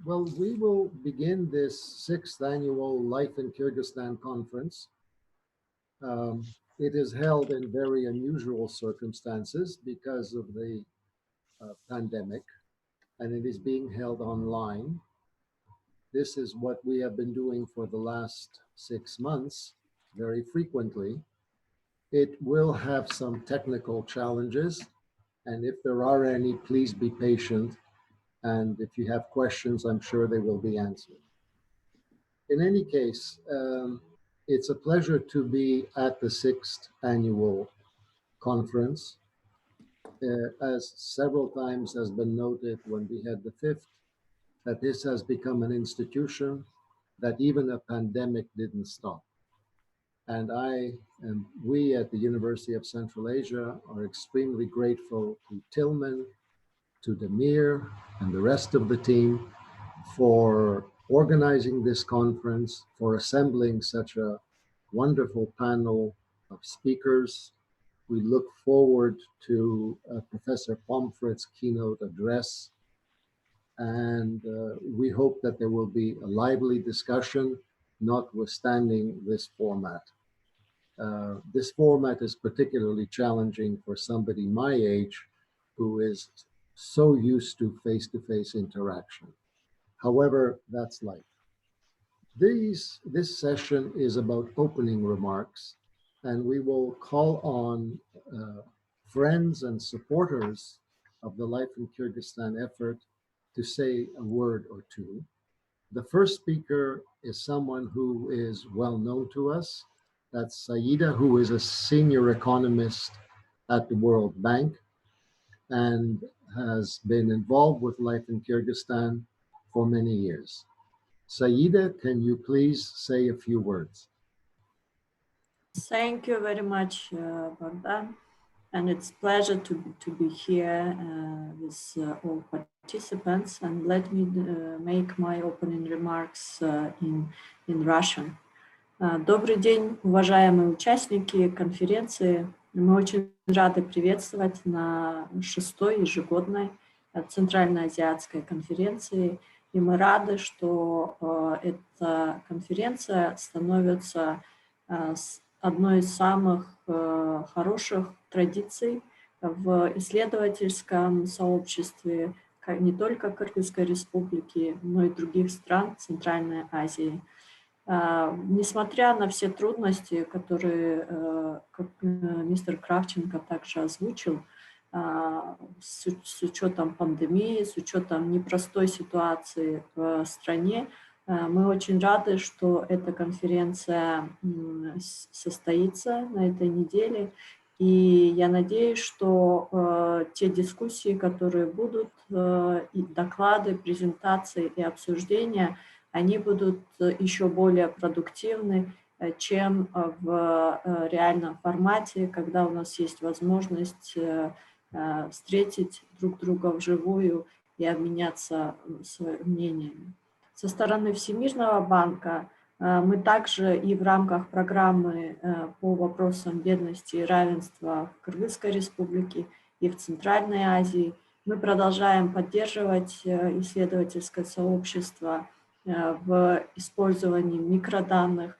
Well, we will begin this 6th annual Life in Kyrgyzstan conference. It is held in very unusual circumstances because of the pandemic, and it is being held online. This is what we have been doing for the last 6 months very frequently. It will have some technical challenges, and if there are any, please be patient. And if you have questions, I'm sure they will be answered. In any case, it's a pleasure to be at the 6th annual conference. As several times has been noted when we had the 5th, that this has become an institution that even a pandemic didn't stop. And we at the University of Central Asia are extremely grateful to Tillman, to Demir, and the rest of the team for organizing this conference, for assembling such a wonderful panel of speakers. We look forward to Professor Pomfret's keynote address, and we hope that there will be a lively discussion, notwithstanding this format. This format is particularly challenging for somebody my age who is so used to face-to-face interaction. However, that's life. This session is about opening remarks, and we will call on friends and supporters of the Life in Kyrgyzstan effort to say a word or two. The first speaker is someone who is well known to us. That's Saida, who is a senior economist at the World Bank and has been involved with Life in Kyrgyzstan for many years. Saida, can you please say a few words? Thank you very much, Bogdan. And it's a pleasure to be here with all participants. And let me make my opening remarks in Russian. Добрый день, уважаемые участники конференции. Мы очень рады приветствовать на 6-й ежегодной Центральноазиатской конференции. И мы рады, что эта конференция становится одной из самых хороших традиций в исследовательском сообществе не только Кыргызской республики, но и других стран Центральной Азии. Несмотря на все трудности, которые, как мистер Кравченко также озвучил, с учетом пандемии, с учетом непростой ситуации в стране, мы очень рады, что эта конференция состоится на этой неделе. И я надеюсь, что те дискуссии, которые будут, и доклады, презентации и обсуждения, они будут еще более продуктивны, чем в реальном формате, когда у нас есть возможность встретить друг друга вживую и обменяться своими мнениями. Со стороны Всемирного банка мы также и в рамках программы по вопросам бедности и равенства в Кыргызской республике и в Центральной Азии мы продолжаем поддерживать исследовательское сообщество в использовании микроданных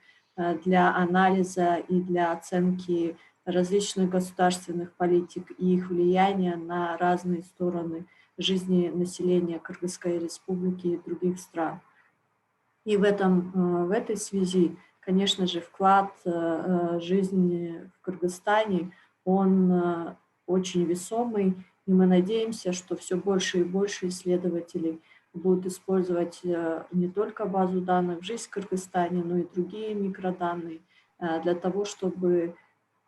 для анализа и для оценки различных государственных политик и их влияния на разные стороны жизни населения Кыргызской республики и других стран. И в этой связи, конечно же, вклад жизни в Кыргызстане, он очень весомый, и мы надеемся, что все больше и больше исследователей будут использовать не только базу данных «Жизнь в Кыргызстане», но и другие микроданные для того, чтобы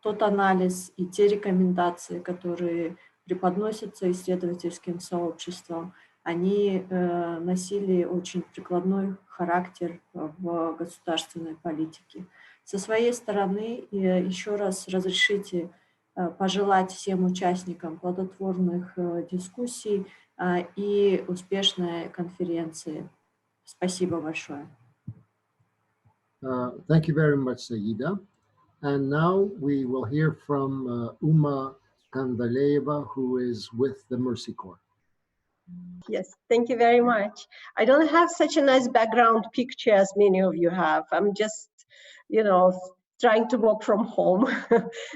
тот анализ и те рекомендации, которые преподносятся исследовательским сообществом, они носили очень прикладной характер в государственной политике. Со своей стороны, еще раз разрешите пожелать всем участникам плодотворных дискуссий и успешной конференции. Спасибо большое. Thank you very much, Saida. And now we will hear from Uma Kandaleva, who is with the Mercy Corps. Yes, thank you very much. I don't have such a nice background picture as many of you have. I'm just, you know, trying to work from home,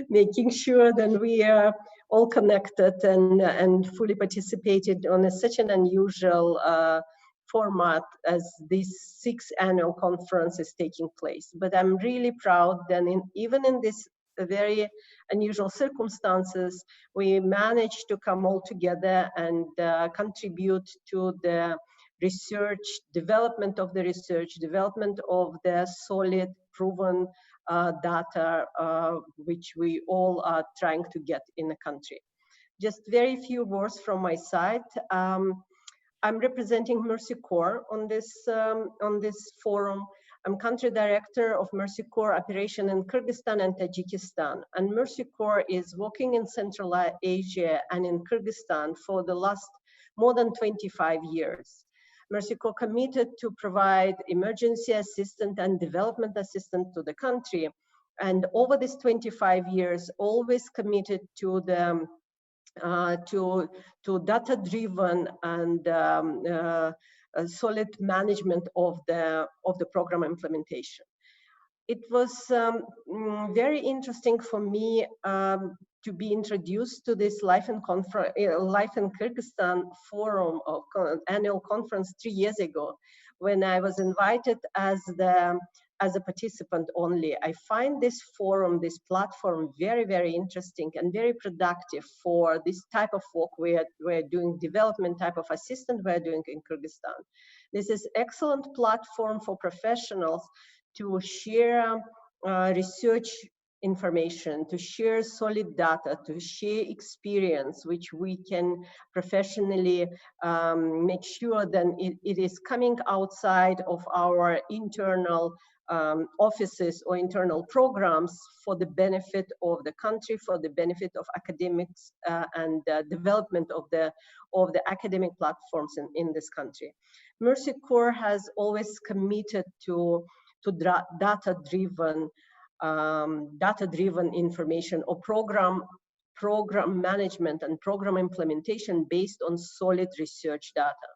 making sure that we are all connected and fully participated on such an unusual format as this sixth annual conference is taking place. But I'm really proud that even in this very unusual circumstances, we managed to come all together and contribute to the research, development of the solid, proven data, which we all are trying to get in the country. Just very few words from my side. I'm representing Mercy Corps on this forum. I'm country director of Mercy Corps operation in Kyrgyzstan and Tajikistan. And Mercy Corps is working in Central Asia and in Kyrgyzstan for the last more than 25 years. Mercy Corps committed to provide emergency assistance and development assistance to the country. And over these 25 years, always committed to the to data-driven and solid management of the program implementation. It was very interesting for me to be introduced to this Life in Kyrgyzstan forum of annual conference 3 years ago, when I was invited as a participant only. I find this forum, this platform, very, very interesting and very productive for this type of work we're doing, development type of assistance we're doing in Kyrgyzstan. This is excellent platform for professionals to share research information, to share solid data, to share experience, which we can professionally make sure that it is coming outside of our internal offices or internal programs for the benefit of the country, for the benefit of academics and development of the academic platforms in this country. Mercy Corps has always committed to data-driven information or program management and program implementation based on solid research data.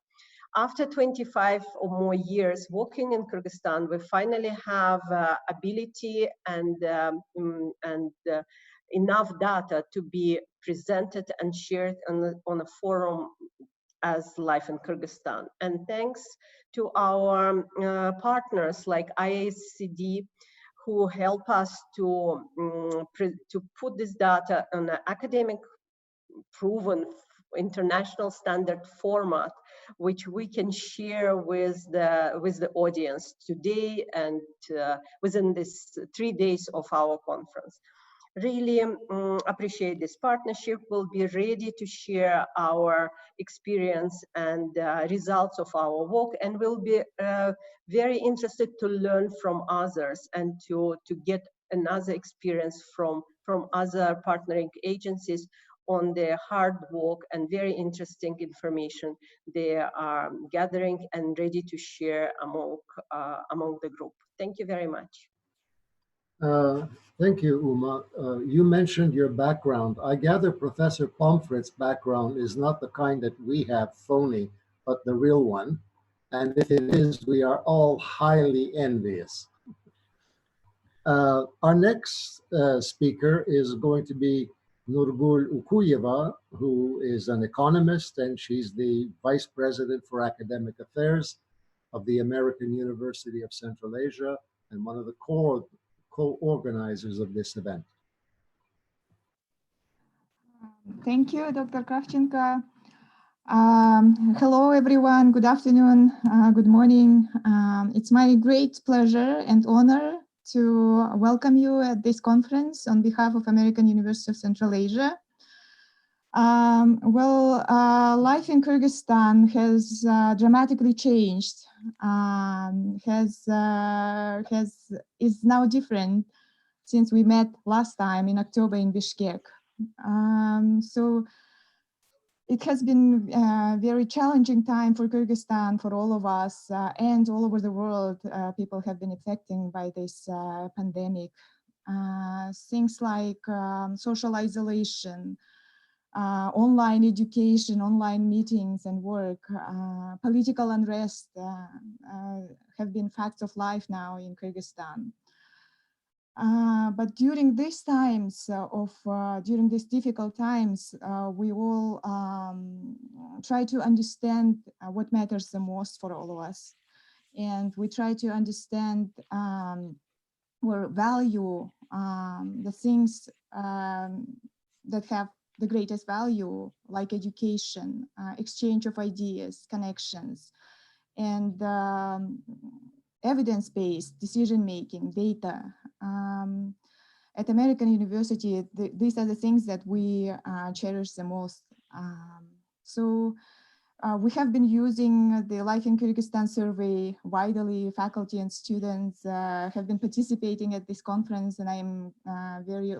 After 25 or more years working in Kyrgyzstan, we finally have ability and enough data to be presented and shared on a forum as Life in Kyrgyzstan. And thanks to our partners like IACD, who help us to put this data on an academic proven international standard format, which we can share with the audience today and within this 3 days of our conference. Really appreciate this partnership. We'll be ready to share our experience and results of our work, and we'll be very interested to learn from others and to get another experience from other partnering agencies on their hard work and very interesting information they are gathering and ready to share among the group. Thank you very much. Thank you, Uma. You mentioned your background. I gather Professor Pomfret's background is not the kind that we have, phony, but the real one. And if it is, we are all highly envious. Our next speaker is going to be Nurgul Ukuyeva, who is an economist, and she's the Vice President for Academic Affairs of the American University of Central Asia and one of the co-organizers of this event. Thank you, Dr. Kravchenko. Hello, everyone. Good afternoon. Good morning. It's my great pleasure and honor to welcome you at this conference on behalf of American University of Central Asia. Life in Kyrgyzstan has dramatically changed, is now different since we met last time in October in Bishkek. So it has been a very challenging time for Kyrgyzstan, for all of us, and all over the world. People have been affected by this pandemic. Things like social isolation, online education, online meetings and work, political unrest have been facts of life now in Kyrgyzstan. But during these times during these difficult times, we all try to understand what matters the most for all of us. And we try to understand or value the things that have the greatest value, like education, exchange of ideas, connections, and evidence-based decision-making, data. At American University, these are the things that we cherish the most. We have been using the Life in Kyrgyzstan survey widely. Faculty and students have been participating at this conference, and I'm very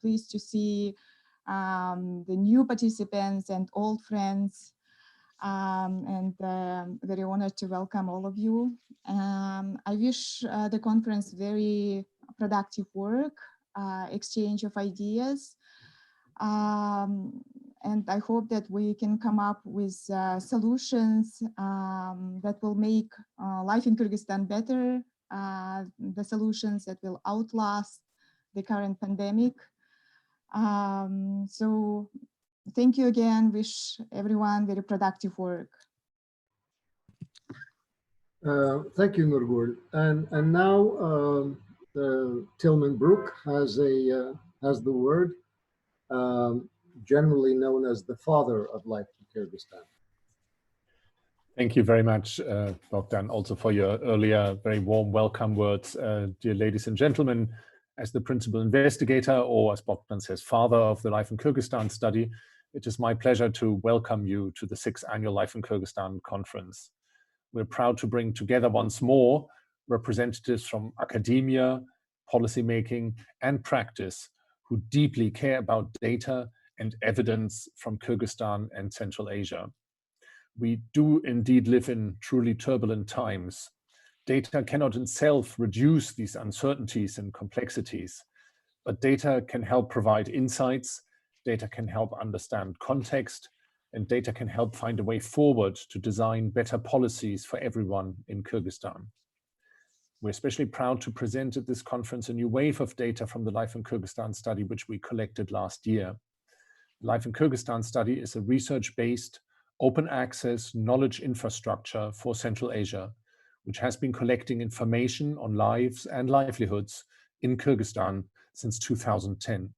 pleased to see the new participants and old friends, and very honored to welcome all of you. I wish the conference very productive work, exchange of ideas, and I hope that we can come up with solutions that will make life in Kyrgyzstan better, the solutions that will outlast the current pandemic. So thank you again. Wish everyone very productive work. Thank you, Nurgul. And now Tilman Brook has the word, generally known as the father of life in Kyrgyzstan. Thank you very much, Bogdan, also for your earlier very warm welcome words. Dear ladies and gentlemen, as the principal investigator, or as Bogdan says, father of the Life in Kyrgyzstan study, it is my pleasure to welcome you to the 6th annual Life in Kyrgyzstan conference. We're proud to bring together once more representatives from academia, policymaking, and practice who deeply care about data and evidence from Kyrgyzstan and Central Asia. We do indeed live in truly turbulent times. Data cannot in itself reduce these uncertainties and complexities, but data can help provide insights, data can help understand context, and data can help find a way forward to design better policies for everyone in Kyrgyzstan. We're especially proud to present at this conference a new wave of data from the Life in Kyrgyzstan study, which we collected last year. The Life in Kyrgyzstan study is a research-based, open access knowledge infrastructure for Central Asia, which has been collecting information on lives and livelihoods in Kyrgyzstan since 2010.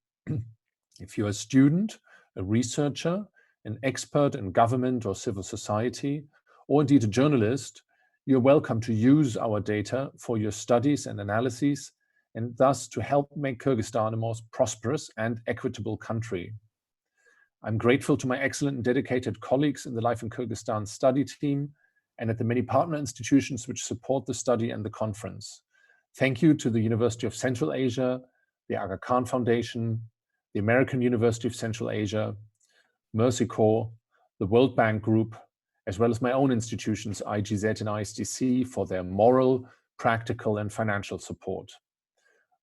If you're a student, a researcher, an expert in government or civil society, or indeed a journalist, you're welcome to use our data for your studies and analyses, and thus to help make Kyrgyzstan a more prosperous and equitable country. I'm grateful to my excellent and dedicated colleagues in the Life in Kyrgyzstan study team and at the many partner institutions which support the study and the conference. Thank you to the University of Central Asia, the Aga Khan Foundation, the American University of Central Asia, Mercy Corps, the World Bank Group, as well as my own institutions, IGZ and ISDC, for their moral, practical, and financial support.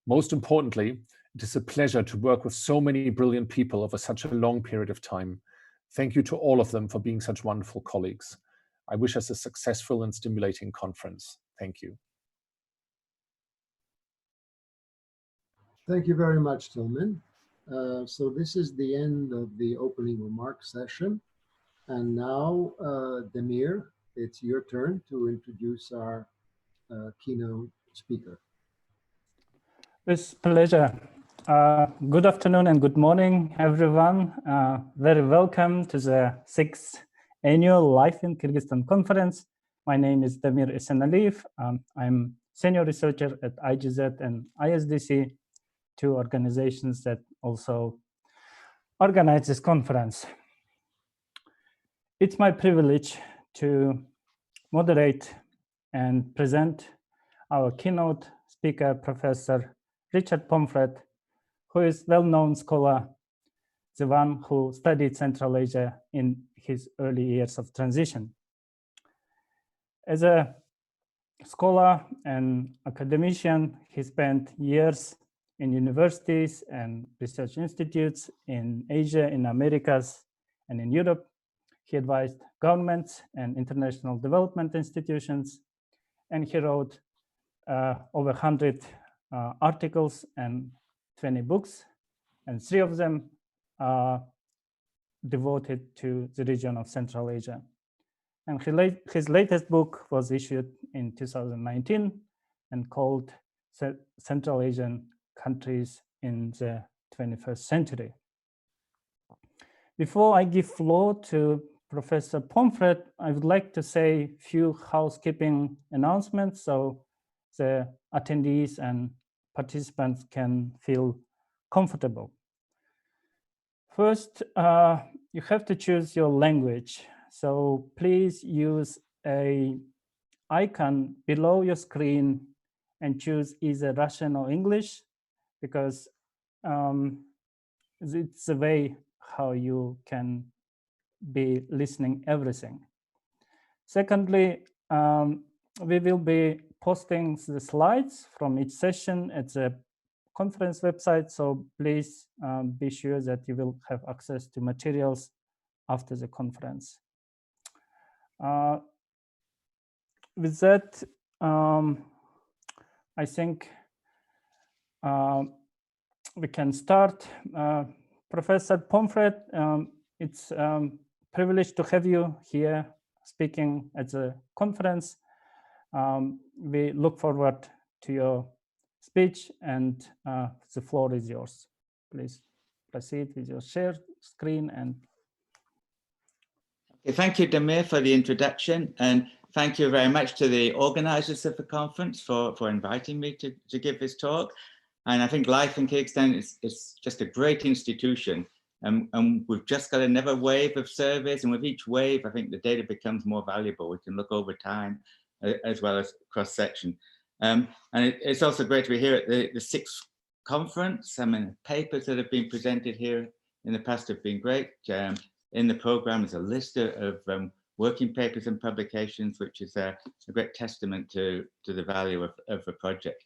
Most importantly, it is a pleasure to work with so many brilliant people over such a long period of time. Thank you to all of them for being such wonderful colleagues. I wish us a successful and stimulating conference. Thank you. Thank you very much, Tilman. So this is the end of the opening remarks session. And now, Demir, it's your turn to introduce our keynote speaker. With pleasure. Good afternoon and good morning, everyone. Very welcome to the 6th annual Life in Kyrgyzstan conference. My name is Damir Issenaly. I'm senior researcher at IGZ and ISDC, two organizations that also organize this conference. It's my privilege to moderate and present our keynote speaker, Professor Richard Pomfret, who is a well-known scholar, the one who studied Central Asia in his early years of transition. As a scholar and academician, he spent years in universities and research institutes in Asia, in Americas, and in Europe. He advised governments and international development institutions, and he wrote over 100 articles and 20 books, and 3 of them are devoted to the region of Central Asia. And his latest book was issued in 2019 and called Central Asian Countries in the 21st Century. Before I give floor to Professor Pomfret, I would like to say a few housekeeping announcements so the attendees and participants can feel comfortable. First, you have to choose your language. So please use an icon below your screen and choose either Russian or English, because it's the way how you can be listening everything. Secondly, we will be posting the slides from each session at the conference website, so please be sure that you will have access to materials after the conference. With that, I think we can start. Professor Pomfret, it's a privilege to have you here speaking at the conference. We look forward to your speech, and the floor is yours. Please proceed with your share screen. And okay, thank you, Damir, for the introduction, and thank you very much to the organizers of the conference for inviting me to give this talk. And I think LiK in Kyrgyzstan is just a great institution. And we've just got another wave of surveys, and with each wave, I think the data becomes more valuable. We can look over time as well as cross-section. And it's also great to be here at the 6th conference. I mean, papers that have been presented here in the past have been great. In the program is a list of working papers and publications, which is a great testament to the value of the project.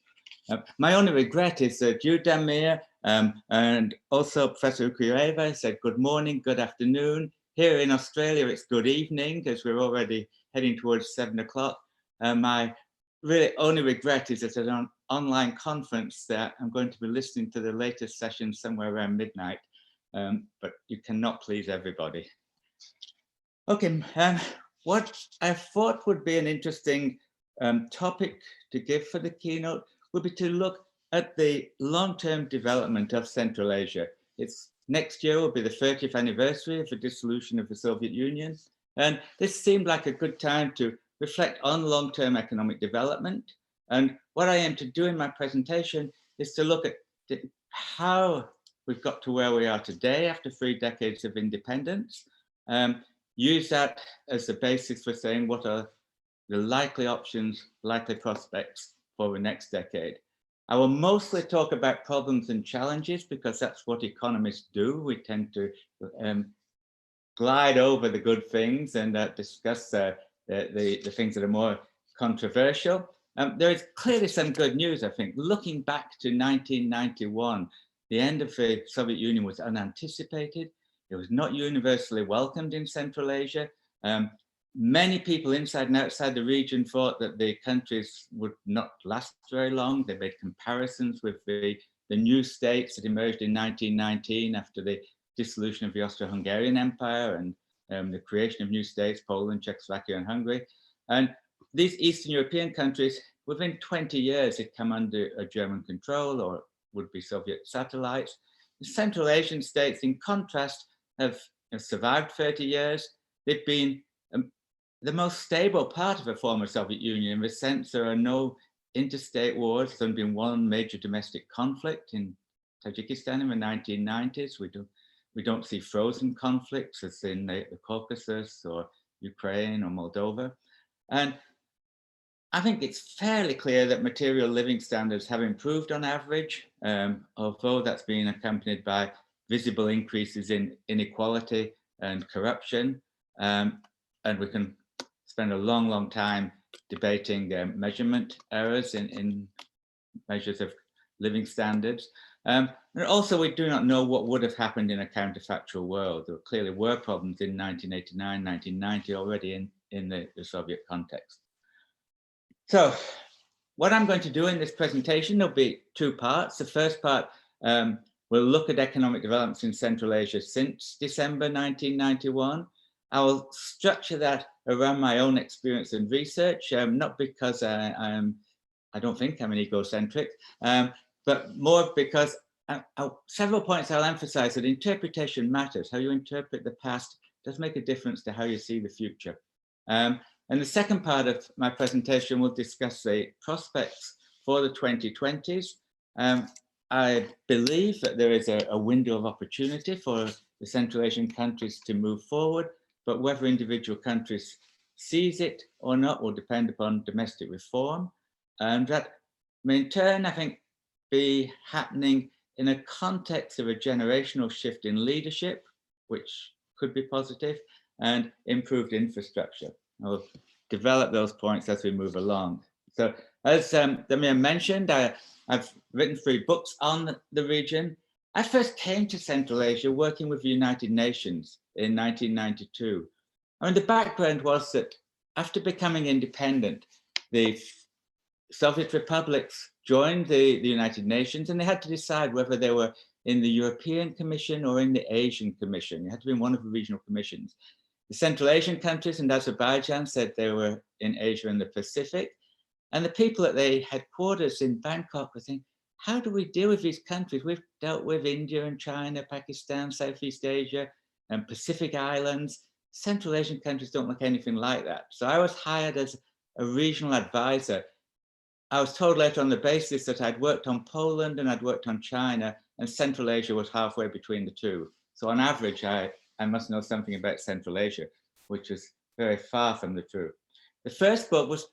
My only regret is that you, Damir, and also Professor Ukuyeva said good morning, good afternoon. Here in Australia, it's good evening, as we're already heading towards 7 o'clock. My really only regret is that at an online conference that I'm going to be listening to the latest session somewhere around midnight, but you cannot please everybody. Okay, what I thought would be an interesting topic to give for the keynote would be to look at the long-term development of Central Asia. It's next year will be the 30th anniversary of the dissolution of the Soviet Union. And this seemed like a good time to reflect on long-term economic development. And what I aim to do in my presentation is to look at how we've got to where we are today after 3 decades of independence. Use that as the basis for saying what are the likely options, likely prospects for the next decade. I will mostly talk about problems and challenges because that's what economists do. We tend to glide over the good things and discuss the things that are more controversial. There is clearly some good news, I think. Looking back to 1991, the end of the Soviet Union was unanticipated. It was not universally welcomed in Central Asia. Many people inside and outside the region thought that the countries would not last very long. They made comparisons with the new states that emerged in 1919 after the dissolution of the Austro-Hungarian Empire and the creation of new states, Poland, Czechoslovakia, and Hungary. And these Eastern European countries, within 20 years, had come under a German control or would be Soviet satellites. The Central Asian states, in contrast, have survived 30 years. They've been the most stable part of the former Soviet Union in the sense there are no interstate wars. There's only been one major domestic conflict in Tajikistan in the 1990s. We don't see frozen conflicts as in the Caucasus or Ukraine or Moldova. And I think it's fairly clear that material living standards have improved on average, although that's been accompanied by visible increases in inequality and corruption. And we can spend a long, long time debating measurement errors in measures of living standards. And also, we do not know what would have happened in a counterfactual world. There clearly were problems in 1989, 1990 already in the Soviet context. So what I'm going to do in this presentation, there'll be two parts. The first part, we'll look at economic developments in Central Asia since December 1991. I will structure that around my own experience and research, not because I don't think I'm an egocentric, but more because several points I'll emphasize that interpretation matters. How you interpret the past does make a difference to how you see the future. And the second part of my presentation will discuss the prospects for the 2020s. I believe that there is a window of opportunity for the Central Asian countries to move forward, but whether individual countries seize it or not will depend upon domestic reform. And that may in turn, I think, be happening in a context of a generational shift in leadership, which could be positive, and improved infrastructure. I'll develop those points as we move along. So as Damir mentioned, I've written 3 books on the region. I first came to Central Asia working with the United Nations in 1992. I mean, the background was that after becoming independent, the Soviet republics joined the United Nations, and they had to decide whether they were in the European Commission or in the Asian Commission. You had to be in one of the regional commissions. The Central Asian countries and Azerbaijan said they were in Asia and the Pacific. And the people at the headquarters in Bangkok were thinking, how do we deal with these countries? We've dealt with India and China, Pakistan, Southeast Asia, and Pacific Islands. Central Asian countries don't look anything like that. So I was hired as a regional advisor. I was told later on the basis that I'd worked on Poland and I'd worked on China, and Central Asia was halfway between the two. So on average, I must know something about Central Asia, which is very far from the truth. The first book was,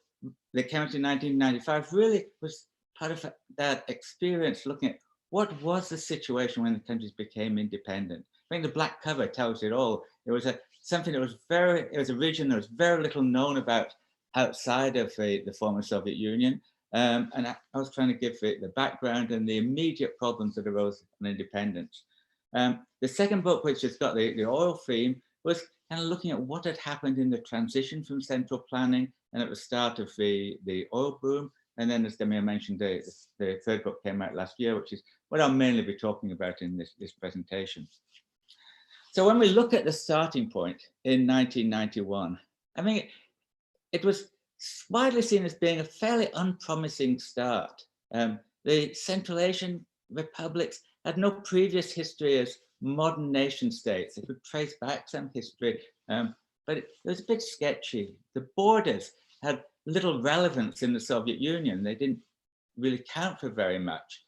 that came out in 1995, really was part of that experience looking at what was the situation when the countries became independent. I think the black cover tells it all. It was something that was it was a region that was very little known about outside of the former Soviet Union. And I was trying to give it the background and the immediate problems that arose on independence. The second book, which has got the oil theme, was kind of looking at what had happened in the transition from central planning and at the start of the oil boom. And then, as Damir mentioned, the third book came out last year, which is what I'll mainly be talking about in this presentation. So when we look at the starting point in 1991, I mean, it was widely seen as being a fairly unpromising start. The Central Asian republics had no previous history as modern nation states. They could trace back some history, but it was a bit sketchy. The borders had little relevance in the Soviet Union. They didn't really count for very much.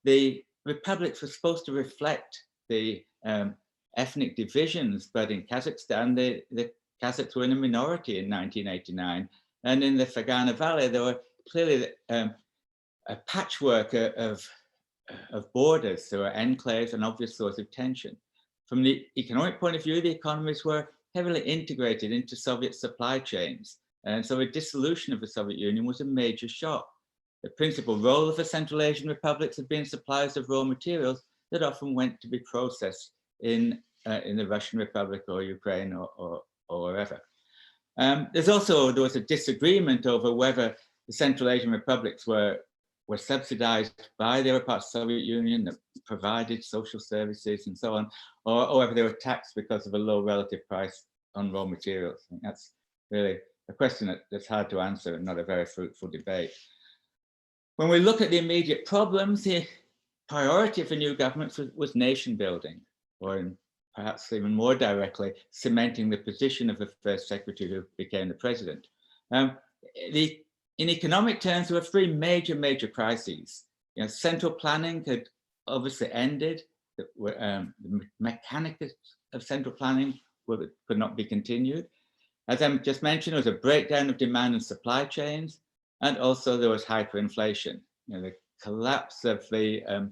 The republics were supposed to reflect the ethnic divisions, but in Kazakhstan, the Kazakhs were in a minority in 1989. And in the Fergana Valley, there were clearly a patchwork of borders. There were enclaves, an obvious source of tension. From the economic point of view, the economies were heavily integrated into Soviet supply chains. And so a dissolution of the Soviet Union was a major shock. The principal role of the Central Asian republics had been suppliers of raw materials that often went to be processed in the Russian Republic or Ukraine or wherever. There was a disagreement over whether the Central Asian republics were subsidized by the other parts of the Soviet Union that provided social services and so on, or whether they were taxed because of a low relative price on raw materials. I think that's really a question that's hard to answer and not a very fruitful debate. When we look at the immediate problems, the priority for new governments was nation building, or perhaps even more directly, cementing the position of the first secretary who became the president. In economic terms, there were 3 major crises. Central planning had obviously ended. The mechanics of central planning could not be continued. As I just mentioned, there was a breakdown of demand and supply chains, and also there was hyperinflation. The collapse of the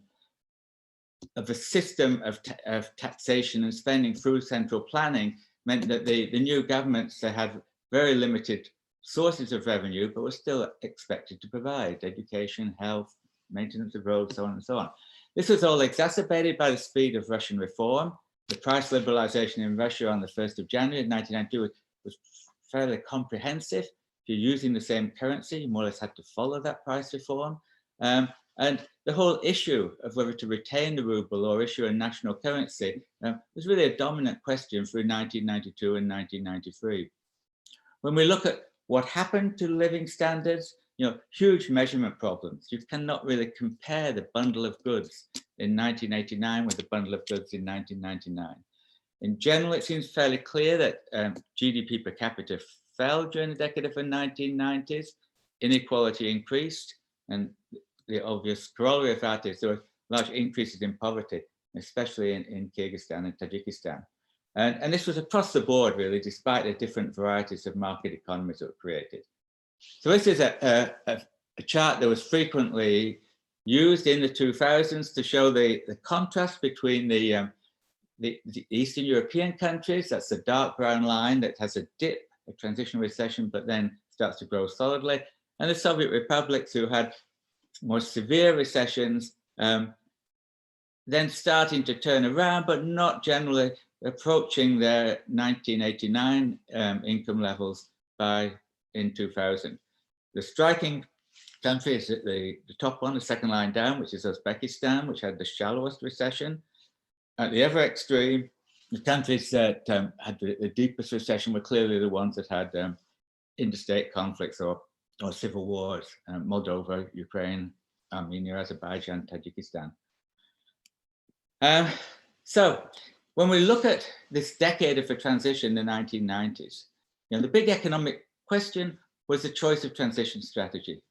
system of taxation and spending through central planning meant that the new governments, they had very limited sources of revenue, but were still expected to provide education, health, maintenance of roads, so on and so on. This was all exacerbated by the speed of Russian reform. The price liberalization in Russia on the 1st of January 1992 was fairly comprehensive. If you're using the same currency, you more or less had to follow that price reform. And the whole issue of whether to retain the ruble or issue a national currency was really a dominant question through 1992 and 1993. When we look at what happened to living standards, huge measurement problems. You cannot really compare the bundle of goods in 1989 with the bundle of goods in 1999. In general, it seems fairly clear that GDP per capita fell during the decade of the 1990s, inequality increased, and the obvious corollary of that is there were large increases in poverty, especially in Kyrgyzstan and Tajikistan. And this was across the board, really, despite the different varieties of market economies that were created. So this is a chart that was frequently used in the 2000s to show the contrast between the Eastern European countries. That's the dark brown line that has a dip, a transitional recession, but then starts to grow solidly. And the Soviet republics, who had more severe recessions, then starting to turn around, but not generally approaching their 1989 income levels in 2000. The striking country is the top one, the second line down, which is Uzbekistan, which had the shallowest recession. At the other extreme, the countries that had the deepest recession were clearly the ones that had interstate conflicts or civil wars: Moldova, Ukraine, Armenia, Azerbaijan, Tajikistan. So when we look at this decade of the transition, the 1990s, the big economic question was the choice of transition strategy.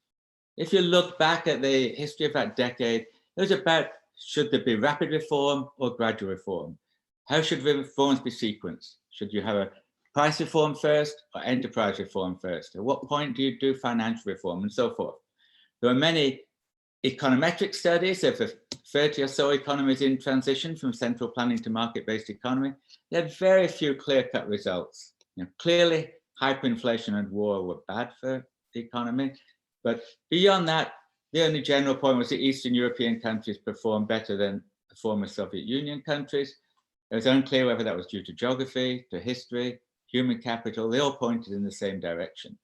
If you look back at the history of that decade, it was about, should there be rapid reform or gradual reform? How should reforms be sequenced? Should you have a price reform first or enterprise reform first? At what point do you do financial reform, and so forth? There are many econometric studies of the 30 or so economies in transition from central planning to market-based economy. They had very few clear-cut results. Clearly, hyperinflation and war were bad for the economy, but beyond that, the only general point was the Eastern European countries performed better than the former Soviet Union countries. It was unclear whether that was due to geography, to history, human capital. They all pointed in the same direction.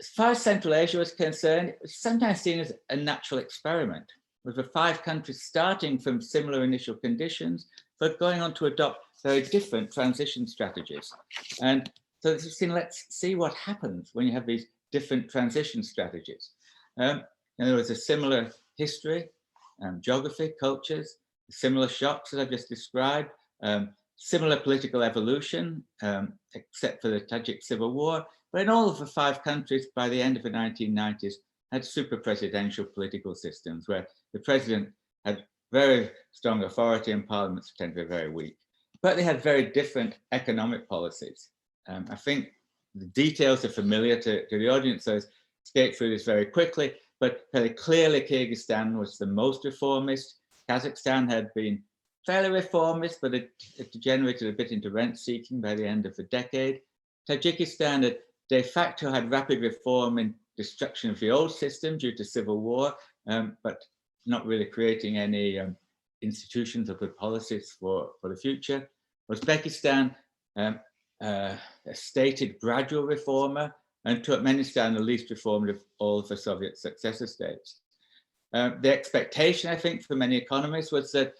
As far as Central Asia was concerned, it was sometimes seen as a natural experiment, with the 5 countries starting from similar initial conditions, but going on to adopt very different transition strategies. And so this is seen, let's see what happens when you have these different transition strategies. And there was a similar history, geography, cultures, similar shocks that I just described, similar political evolution, except for the Tajik civil war. But in all of the 5 countries, by the end of the 1990s, had super presidential political systems where the president had very strong authority and parliaments tend to be very weak. But they had very different economic policies. I think the details are familiar to the audience, so I'll skate through this very quickly, but very clearly Kyrgyzstan was the most reformist. Kazakhstan had been fairly reformist, but it degenerated a bit into rent seeking by the end of the decade. Tajikistan had de facto had rapid reform and destruction of the old system due to civil war, but not really creating any institutions or good policies for the future. Uzbekistan, a stated gradual reformer, and Turkmenistan, the least reformed of all of the Soviet successor states. The expectation, I think, for many economists was that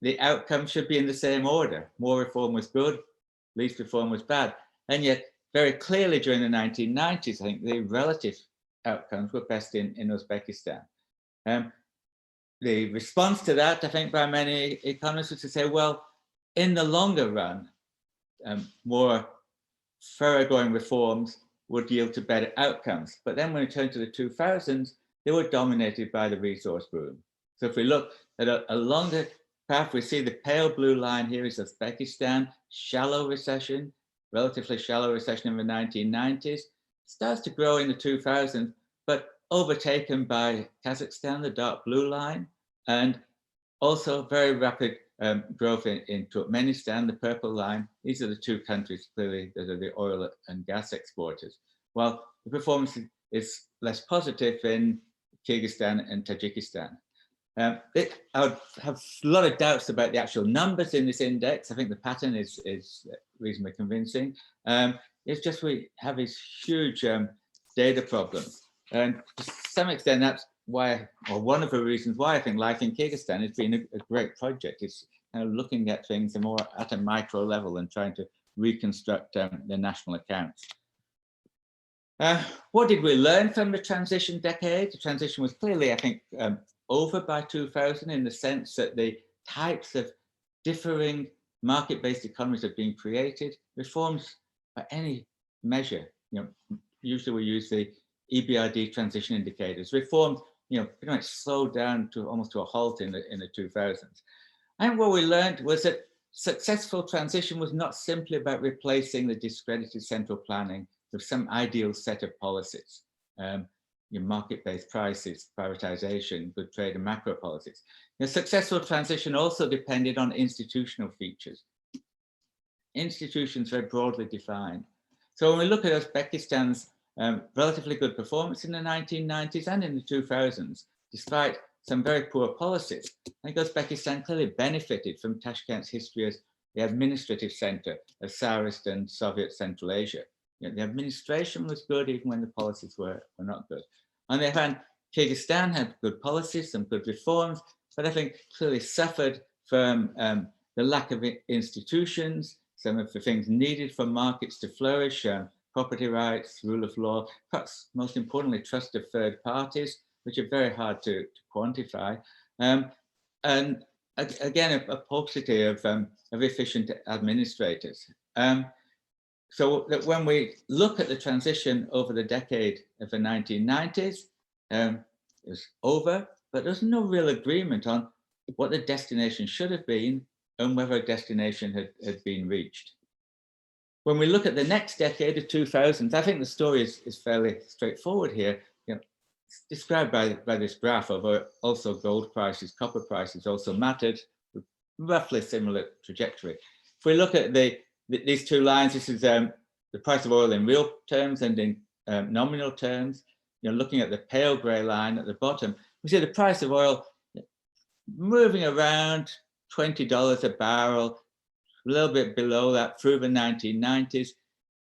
the outcome should be in the same order. More reform was good, least reform was bad. And yet, very clearly during the 1990s, I think the relative outcomes were best in Uzbekistan. The response to that, I think, by many economists was to say, well, in the longer run, more thoroughgoing reforms would yield to better outcomes. But then when we turn to the 2000s, they were dominated by the resource boom. So if we look at a longer path, we see the pale blue line here is Uzbekistan, shallow recession, relatively shallow recession in the 1990s, starts to grow in the 2000s, but overtaken by Kazakhstan, the dark blue line, and also very rapid growth in Turkmenistan, the purple line. These are the 2 countries clearly that are the oil and gas exporters. While the performance is less positive in Kyrgyzstan and Tajikistan. I would have a lot of doubts about the actual numbers in this index. I think the pattern is reasonably convincing. It's just we have this huge data problem. And to some extent, that's why, or one of the reasons why I think LiK in Kyrgyzstan has been a great project. It's kind of looking at things more at a micro level and trying to reconstruct the national accounts. What did we learn from the transition decade? The transition was clearly, I think, over by 2000 in the sense that the types of differing market-based economies have been created. Reforms by any measure, usually we use the EBRD transition indicators. Reforms, pretty much slowed down to almost to a halt in the 2000s. And what we learned was that successful transition was not simply about replacing the discredited central planning with some ideal set of policies. Your market-based prices, privatization, good trade and macro policies. Successful transition also depended on institutional features. Institutions very broadly defined. So when we look at Uzbekistan's relatively good performance in the 1990s and in the 2000s, despite some very poor policies, I think Uzbekistan clearly benefited from Tashkent's history as the administrative center of Tsarist and Soviet Central Asia. The administration was good even when the policies were not good. On the other hand, Kyrgyzstan had good policies, some good reforms, but I think clearly suffered from the lack of institutions, some of the things needed for markets to flourish, property rights, rule of law, perhaps most importantly, trust of third parties, which are very hard to quantify. And again, a paucity of efficient administrators. So that when we look at the transition over the decade of the 1990s, it was over, but there's no real agreement on what the destination should have been and whether a destination had been reached. When we look at the next decade, the 2000s, I think the story is fairly straightforward here. It's described by this graph of also gold prices, copper prices also mattered, with roughly similar trajectory. If we look at these two lines, this is the price of oil in real terms and in nominal terms. Looking at the pale grey line at the bottom, we see the price of oil moving around $20 a barrel, a little bit below that through the 1990s.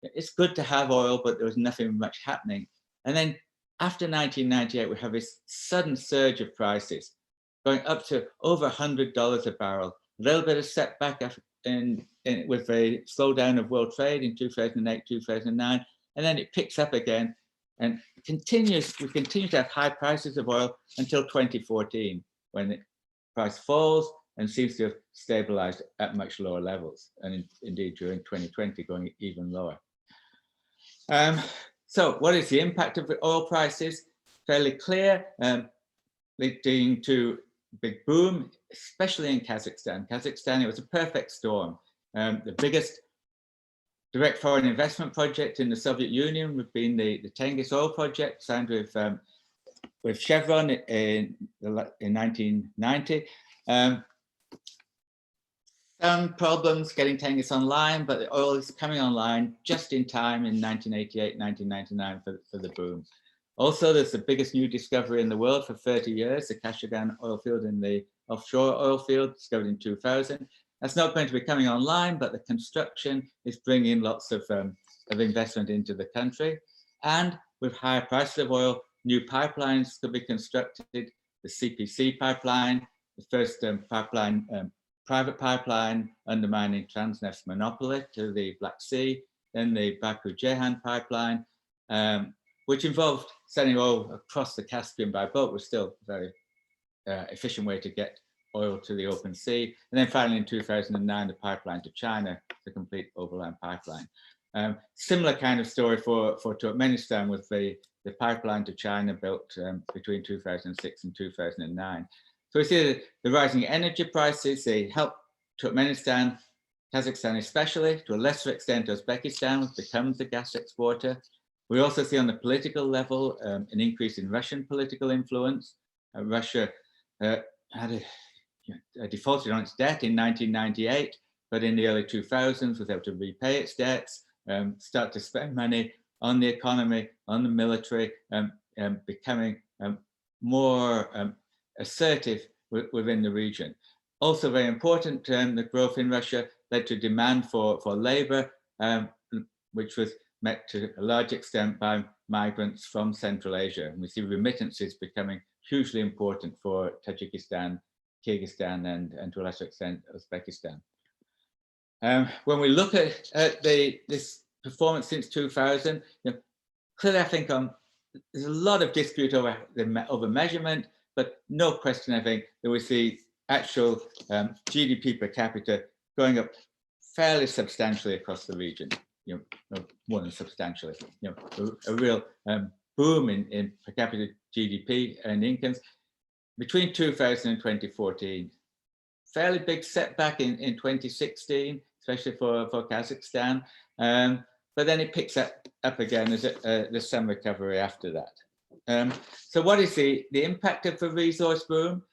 It's good to have oil, but there was nothing much happening. And then after 1998, we have this sudden surge of prices going up to over $100 a barrel. A little bit of setback with a slowdown of world trade in 2008, 2009, and then it picks up again and we continue to have high prices of oil until 2014, when the price falls and seems to have stabilized at much lower levels, and indeed during 2020 going even lower. So what is the impact of the oil prices? Fairly clear, leading to big boom, especially in Kazakhstan. Kazakhstan, it was a perfect storm. The biggest direct foreign investment project in the Soviet Union would be the Tengiz oil project signed with Chevron in 1990. Some problems getting Tengiz online, but the oil is coming online just in time in 1988, 1999 for the boom. Also, there's the biggest new discovery in the world for 30 years, the Kashagan oil field in the offshore oil field discovered in 2000. That's not going to be coming online, but the construction is bringing lots of investment into the country. And with higher prices of oil, new pipelines could be constructed. The CPC pipeline, the first private pipeline undermining Transneft's monopoly to the Black Sea, then the Baku-Ceyhan pipeline, which involved sending oil across the Caspian by boat, was still a very efficient way to get oil to the open sea. And then finally in 2009, the pipeline to China, the complete overland pipeline. Similar kind of story for Turkmenistan with the pipeline to China built between 2006 and 2009. So we see the rising energy prices, they help Turkmenistan, Kazakhstan especially, to a lesser extent Uzbekistan, which becomes a gas exporter. We also see on the political level an increase in Russian political influence. Russia had defaulted on its debt in 1998, but in the early 2000s was able to repay its debts, start to spend money on the economy, on the military, becoming more assertive within the region. Also very important, the growth in Russia led to demand for labor, which was met to a large extent by migrants from Central Asia. And we see remittances becoming hugely important for Tajikistan, Kyrgyzstan, and to a lesser extent, Uzbekistan. When we look at this performance since 2000, clearly I think there's a lot of dispute over measurement, but no question I think that we see actual GDP per capita going up fairly substantially across the region. More than substantially. A real boom in per capita GDP and incomes between 2000 and 2014. Fairly big setback in 2016, especially for Kazakhstan. But then it picks up again as there's some recovery after that. So what is the impact of the resource boom?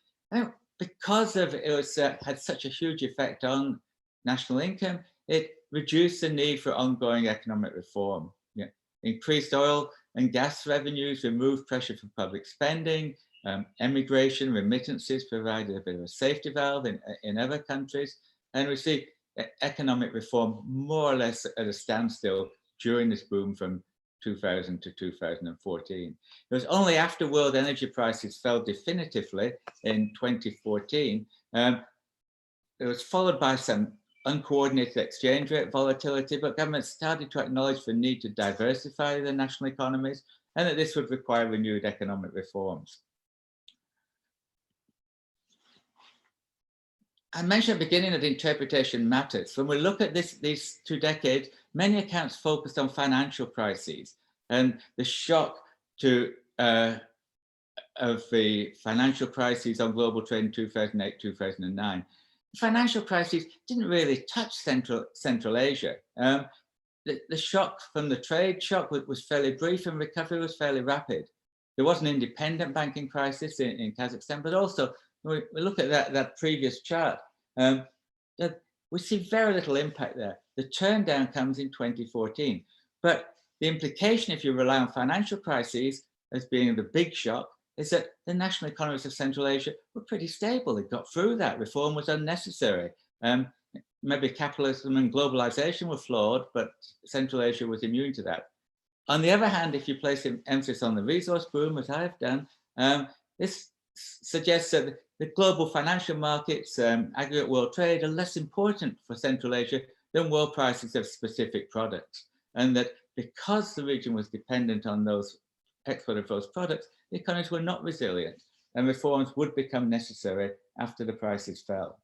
Because of it had such a huge effect on national income, it reduced the need for ongoing economic reform. Increased oil and gas revenues removed pressure from public spending. Emigration, remittances provided a bit of a safety valve in other countries. And we see economic reform more or less at a standstill during this boom from 2000 to 2014. It was only after world energy prices fell definitively in 2014, it was followed by some uncoordinated exchange rate volatility, but governments started to acknowledge the need to diversify their national economies and that this would require renewed economic reforms. I mentioned at the beginning that interpretation matters. When we look at these 2 decades, many accounts focused on financial crises and the shock of the financial crises on global trade in 2008, 2009. The financial crises didn't really touch Central Asia. The shock from the trade shock was fairly brief and recovery was fairly rapid. There was an independent banking crisis in Kazakhstan, but also we look at that previous chart, we see very little impact there. The turn down comes in 2014. But the implication, if you rely on financial crises as being the big shock, is that the national economies of Central Asia were pretty stable. They got through that. Reform was unnecessary. Maybe capitalism and globalization were flawed, but Central Asia was immune to that. On the other hand, if you place emphasis on the resource boom, as I've done, this suggests that the global financial markets, aggregate world trade are less important for Central Asia than world prices of specific products. And that because the region was dependent on those export of those products, the economies were not resilient and reforms would become necessary after the prices fell.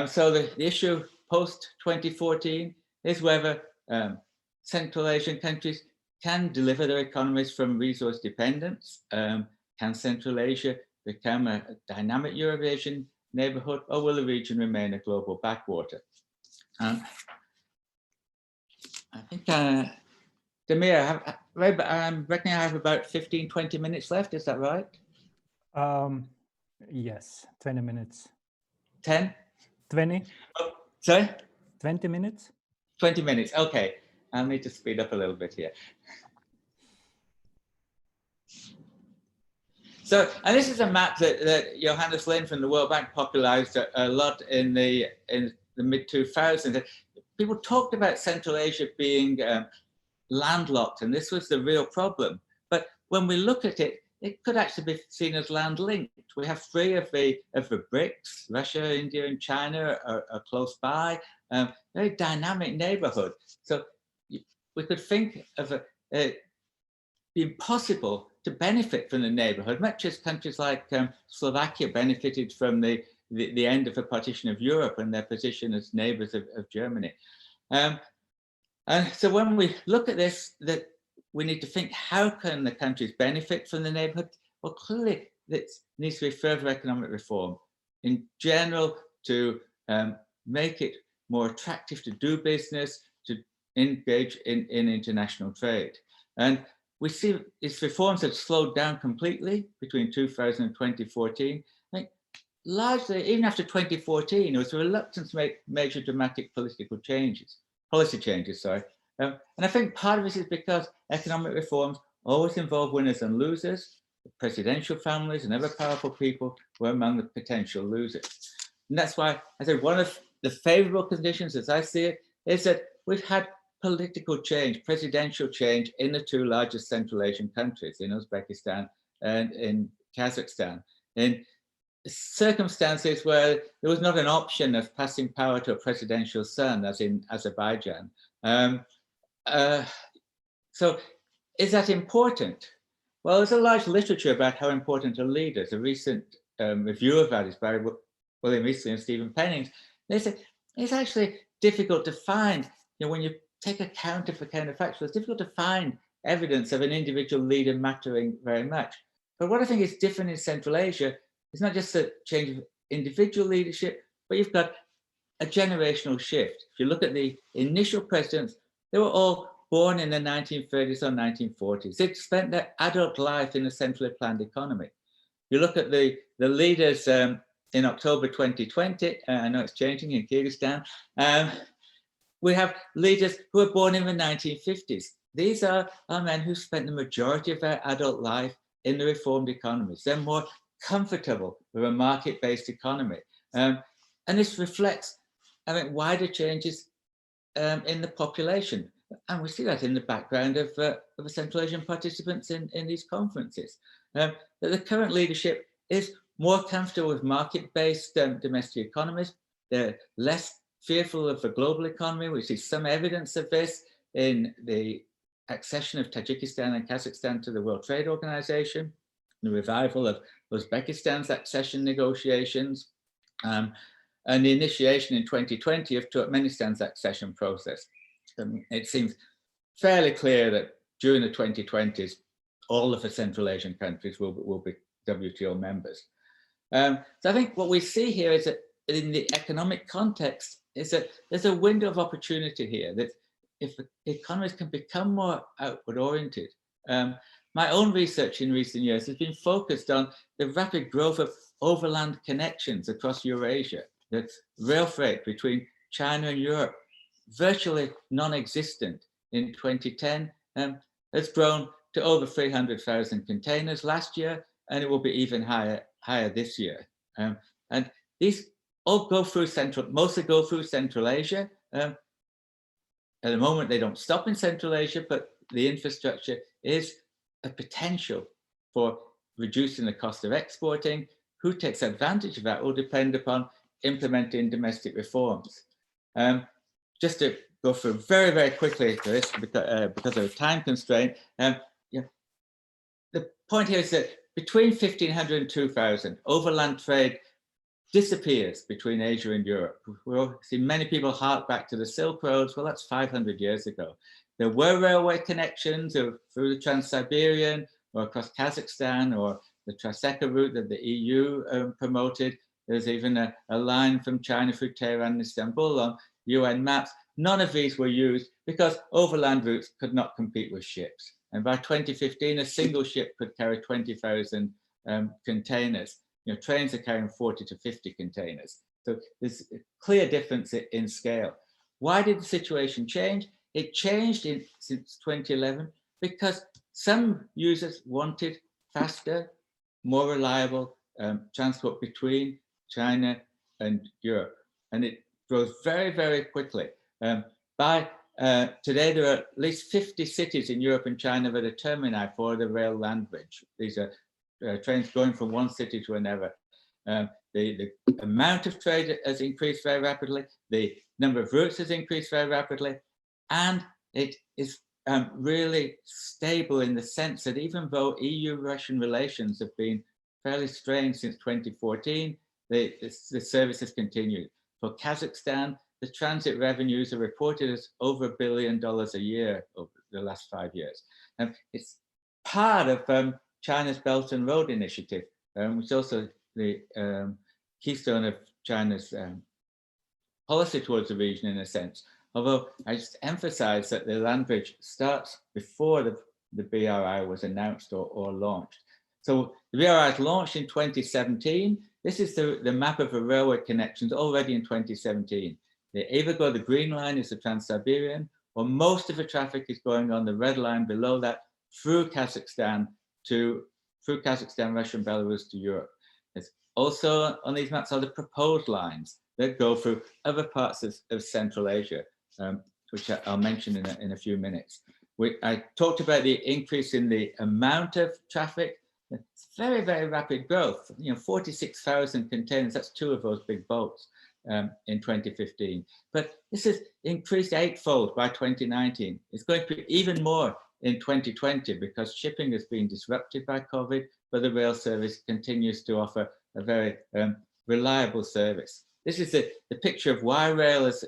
So the issue post 2014 is whether Central Asian countries can deliver their economies from resource dependence. Can Central Asia become a dynamic Eurasian neighborhood, or will the region remain a global backwater? I think, Damir, I'm reckoning I have about 15, 20 minutes left, is that right? Yes, 20 minutes. 10? 20. Oh, sorry? 20 minutes. 20 minutes, okay. I'll need to speed up a little bit here. So, and this is a map that Johannes Lind from the World Bank popularized a lot in the mid-2000s. People talked about Central Asia being landlocked, and this was the real problem. But when we look at it, it could actually be seen as land-linked. We have 3 of the BRICS, Russia, India, and China are close by. Very dynamic neighborhood. So we could think of it being possible to benefit from the neighborhood, much as countries like Slovakia benefited from the end of the partition of Europe and their position as neighbors of Germany. And so when we look at this, that we need to think, how can the countries benefit from the neighborhood? Well, clearly, there needs to be further economic reform in general to make it more attractive to do business, to engage in international trade. And we see its reforms have slowed down completely between 2000 and 2014. I think largely, even after 2014, there was a reluctance to make major dramatic policy changes. And I think part of this is because economic reforms always involve winners and losers. presidential families and other powerful people were among the potential losers. And that's why I said one of the favorable conditions, as I see it, is that we've had political change, presidential change in the two largest Central Asian countries, in Uzbekistan and in Kazakhstan, in circumstances where there was not an option of passing power to a presidential son, as in Azerbaijan. So is that important? Well, there's a large literature about how important are leaders. A recent review of that is by William Issenaly and Stephen Pennings. They say it's actually difficult to find, when you take account of the counterfactual, it's difficult to find evidence of an individual leader mattering very much. But what I think is different in Central Asia is not just a change of individual leadership, but you've got a generational shift. If you look at the initial presidents, they were all born in the 1930s or 1940s. They'd spent their adult life in a centrally planned economy. You look at the leaders in October 2020, I know it's changing in Kyrgyzstan, we have leaders who were born in the 1950s. These are men who spent the majority of their adult life in the reformed economies. They're more comfortable with a market-based economy. And this reflects, I think, wider changes in the population. And we see that in the background of the Central Asian participants in these conferences. That the current leadership is more comfortable with market-based domestic economies. They're less fearful of the global economy. We see some evidence of this in the accession of Tajikistan and Kazakhstan to the World Trade Organization, the revival of Uzbekistan's accession negotiations, and the initiation in 2020 of Turkmenistan's accession process. It seems fairly clear that during the 2020s, all of the Central Asian countries will be WTO members. So I think what we see here is that in the economic context is that there's a window of opportunity here, that if economies can become more outward oriented. My own research in recent years has been focused on the rapid growth of overland connections across Eurasia. The rail freight between China and Europe, virtually non-existent in 2010, has grown to over 300,000 containers last year, and it will be even higher this year. And these all go through mostly go through Central Asia. At the moment, they don't stop in Central Asia, but the infrastructure is a potential for reducing the cost of exporting. Who takes advantage of that will depend upon implementing domestic reforms. Just to go through very, very quickly to this because of a time constraint, the point here is that between 1500 and 2000, overland trade disappears between Asia and Europe. We'll see many people hark back to the Silk Roads. Well, that's 500 years ago. There were railway connections through the Trans-Siberian or across Kazakhstan or the Traseka route that the EU promoted. There's even a line from China through Tehran and Istanbul on UN maps. None of these were used because overland routes could not compete with ships. And by 2015, a single ship could carry 20,000 containers. Trains are carrying 40 to 50 containers. So there's a clear difference in scale. Why did the situation change? It changed since 2011 because some users wanted faster, more reliable transport between China and Europe. And it grows very, very quickly. By today, there are at least 50 cities in Europe and China that are termini for the rail land bridge. These are trains going from one city to another. The amount of trade has increased very rapidly. The number of routes has increased very rapidly. And it is really stable in the sense that even though EU-Russian relations have been fairly strained since 2014, the service has continued. For Kazakhstan, the transit revenues are reported as over $1 billion a year over the last 5 years. And it's part of China's Belt and Road Initiative, which is also the keystone of China's policy towards the region in a sense. Although I just emphasize that the land bridge starts before the BRI was announced or launched. So the BRI was launched in 2017. This is the map of the railway connections already in 2017. They either go the green line is the Trans-Siberian, or most of the traffic is going on the red line below that through Kazakhstan to through Kazakhstan, Russia, and Belarus to Europe. There's also on these maps are the proposed lines that go through other parts of Central Asia, which I'll mention in a few minutes. I talked about the increase in the amount of traffic. It's very, very rapid growth. 46,000 containers, that's 2 of those big boats in 2015. But this has increased 8-fold by 2019. It's going to be even more in 2020 because shipping has been disrupted by COVID, but the rail service continues to offer a very reliable service. This is the picture of why rail has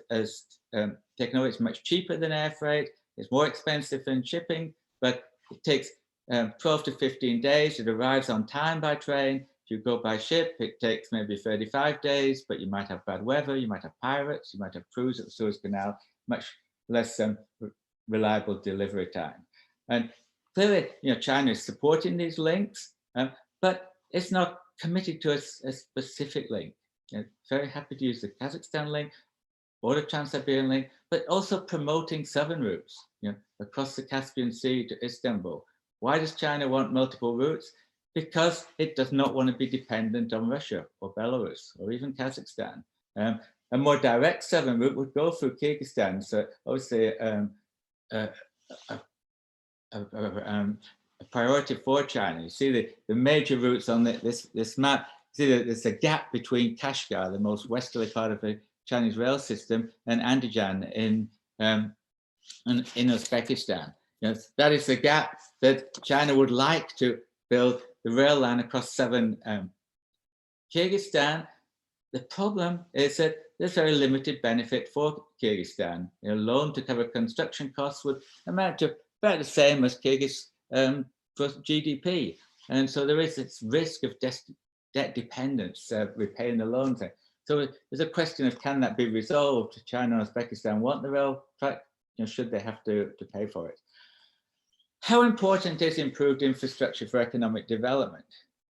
taken over. It's much cheaper than air freight. It's more expensive than shipping, but it takes 12 to 15 days. It arrives on time by train. If you go by ship, it takes maybe 35 days, but you might have bad weather, you might have pirates, you might have crews at the Suez Canal, much less reliable delivery time. And clearly, China is supporting these links, but it's not committed to a specific link. Very happy to use the Kazakhstan link or the Trans-Siberian link, but also promoting southern routes, across the Caspian Sea to Istanbul. Why does China want multiple routes? Because it does not want to be dependent on Russia or Belarus or even Kazakhstan. A more direct southern route would go through Kyrgyzstan. So obviously a priority for China. You see the major routes on this map. You see that there's a gap between Kashgar, the most westerly part of the Chinese rail system, and Andijan in Uzbekistan. That is the gap that China would like to build the rail line across southern Kyrgyzstan. The problem is that there's very limited benefit for Kyrgyzstan. A loan to cover construction costs would amount to about the same as Kyrgyz GDP. And so there is this risk of debt dependence, repaying the loans. So there's a question of, can that be resolved? China and Uzbekistan want the rail track, should they have to pay for it? How important is improved infrastructure for economic development?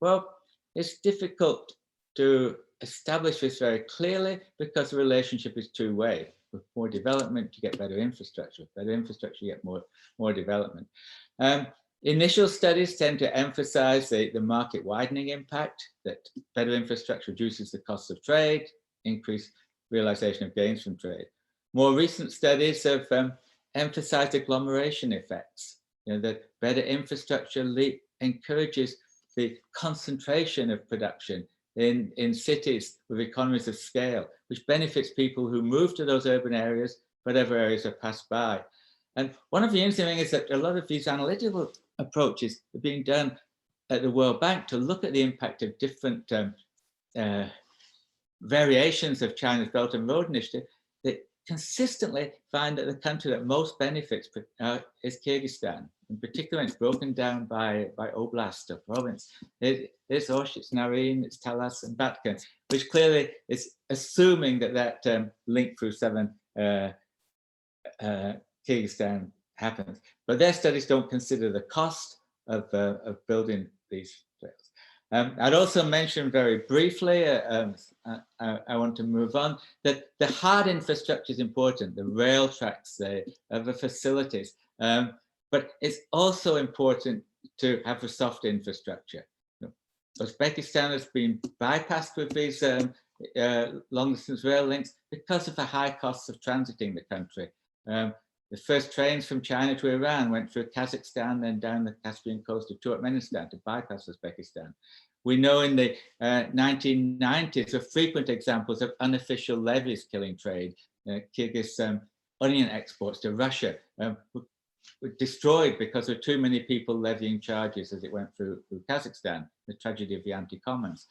Well, it's difficult to establish this very clearly because the relationship is two-way. With more development, you get better infrastructure. Better infrastructure, you get more development. Initial studies tend to emphasize the market widening impact, that better infrastructure reduces the cost of trade, increased realization of gains from trade. More recent studies have emphasized agglomeration effects, that better infrastructure encourages the concentration of production in cities with economies of scale, which benefits people who move to those urban areas, but other areas are passed by. And one of the interesting things is that a lot of these analytical approaches are being done at the World Bank to look at the impact of different variations of China's Belt and Road Initiative. They consistently find that the country that most benefits is Kyrgyzstan. In particular, it's broken down by oblast or province. It's Osh, it's Naryn, it's Talas and Bachman, which clearly is assuming that link through southern Kyrgyzstan happens. But their studies don't consider the cost of building these trails. I'd also mention very briefly, I want to move on, that the hard infrastructure is important, the rail tracks, the other facilities, but it's also important to have a soft infrastructure. Uzbekistan has been bypassed with these long distance rail links because of the high costs of transiting the country. The first trains from China to Iran went through Kazakhstan, then down the Caspian coast to Turkmenistan to bypass Uzbekistan. We know in the 1990s of frequent examples of unofficial levies killing trade. Kyrgyz onion exports to Russia were destroyed because there were too many people levying charges as it went through Kazakhstan, the tragedy of the anti-commons.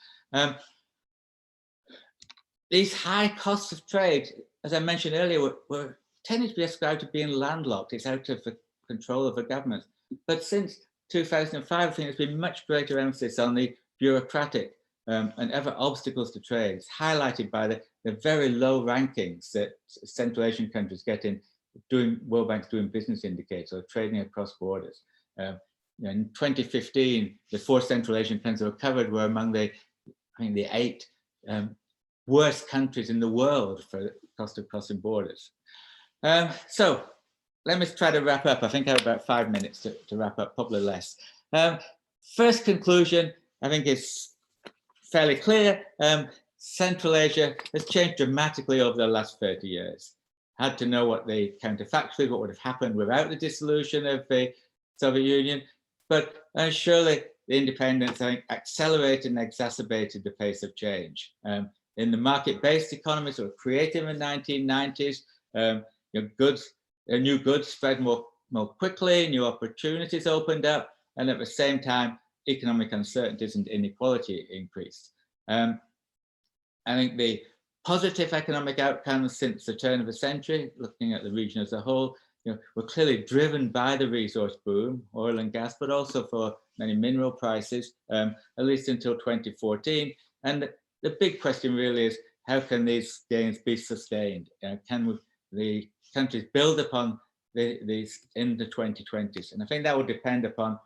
These high costs of trade, as I mentioned earlier, were tended to be ascribed to being landlocked. It's out of the control of the government. But since 2005, I think there's been much greater emphasis on the bureaucratic and other obstacles to trade. It's highlighted by the very low rankings that Central Asian countries get in World Bank's doing business indicators or trading across borders. In 2015, the 4 Central Asian countries that were covered were among the 8 worst countries in the world for cost of crossing borders. So let me try to wrap up. I think I have about 5 minutes to wrap up, probably less. first conclusion, I think, is fairly clear. Central Asia has changed dramatically over the last 30 years. Had to know what the counterfactually, what would have happened without the dissolution of the Soviet Union. But surely the independence, I think, accelerated and exacerbated the pace of change. In the market-based economies that were created in the 1990s, new goods spread more quickly, new opportunities opened up, and at the same time, economic uncertainties and inequality increased. I think the positive economic outcomes since the turn of the century, looking at the region as a whole, were clearly driven by the resource boom, oil and gas, but also for many mineral prices, at least until 2014. And the big question really is, how can these gains be sustained? Can the countries build upon these in the 2020s? And I think that will depend upon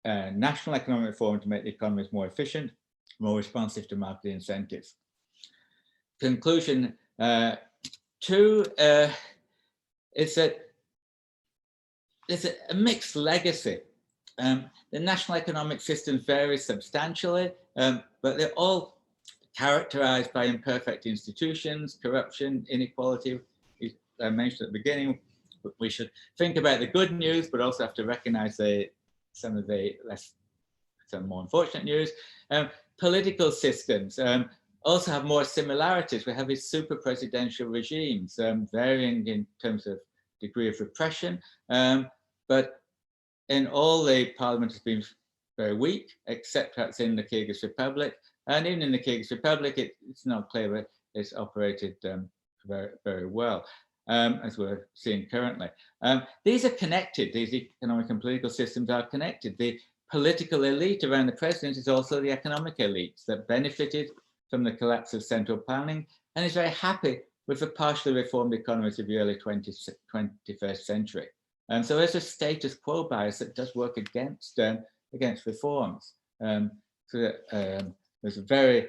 national economic reform to make the economies more efficient, more responsive to market incentives. Conclusion 2 is that there's a mixed legacy. The national economic systems vary substantially, but they're all characterized by imperfect institutions, corruption, inequality. I mentioned at the beginning, we should think about the good news, but also have to recognize some of the some more unfortunate news. Political systems also have more similarities. We have these super presidential regimes, varying in terms of degree of repression, but in all the parliament has been very weak, except perhaps in the Kyrgyz Republic. And even in the Kyrgyz Republic, it's not clear that it's operated very, very well, as we're seeing currently. These are connected. These economic and political systems are connected. The political elite around the president is also the economic elites that benefited from the collapse of central planning and is very happy with the partially reformed economies of the early 21st century. And so there's a status quo bias that does work against reforms. There's a very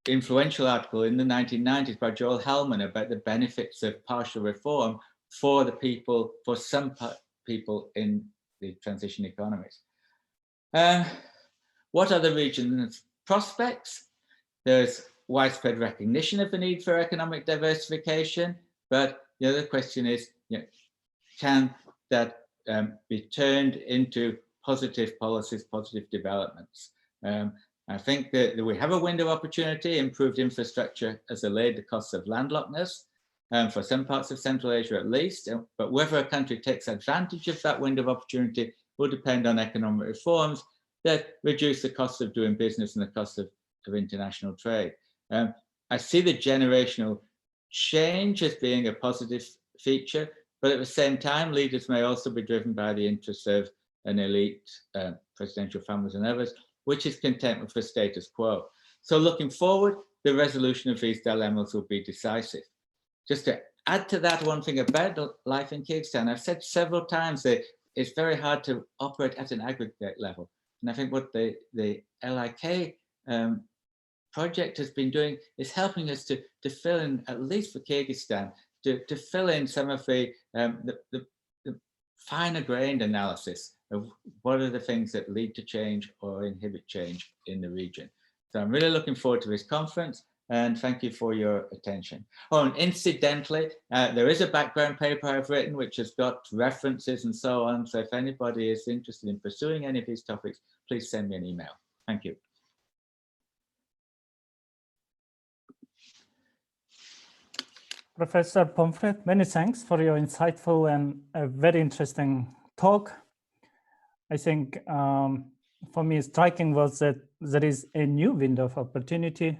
influential article in the 1990s by Joel Hellman about the benefits of partial reform for the people, for some people in the transition economies. What are the region's prospects? There's widespread recognition of the need for economic diversification, but the other question is, can that be turned into positive policies, positive developments? I think that we have a window of opportunity. Improved infrastructure has allayed the costs of landlockness for some parts of Central Asia at least, but whether a country takes advantage of that window of opportunity will depend on economic reforms that reduce the cost of doing business and the cost of international trade. I see the generational change as being a positive feature, but at the same time, leaders may also be driven by the interests of an elite, presidential families and others, which is content with the status quo. So looking forward, the resolution of these dilemmas will be decisive. Just to add to that, one thing about life in Kyrgyzstan, I've said several times that it's very hard to operate at an aggregate level. And I think what the LiK project has been doing is helping us to fill in, at least for Kyrgyzstan, to fill in some of the finer grained analysis of what are the things that lead to change or inhibit change in the region. So I'm really looking forward to this conference, and thank you for your attention. Oh, and incidentally, there is a background paper I've written which has got references and so on. So if anybody is interested in pursuing any of these topics, please send me an email. Thank you. Professor Pomfret, many thanks for your insightful and a very interesting talk. I think for me, striking was that there is a new window of opportunity.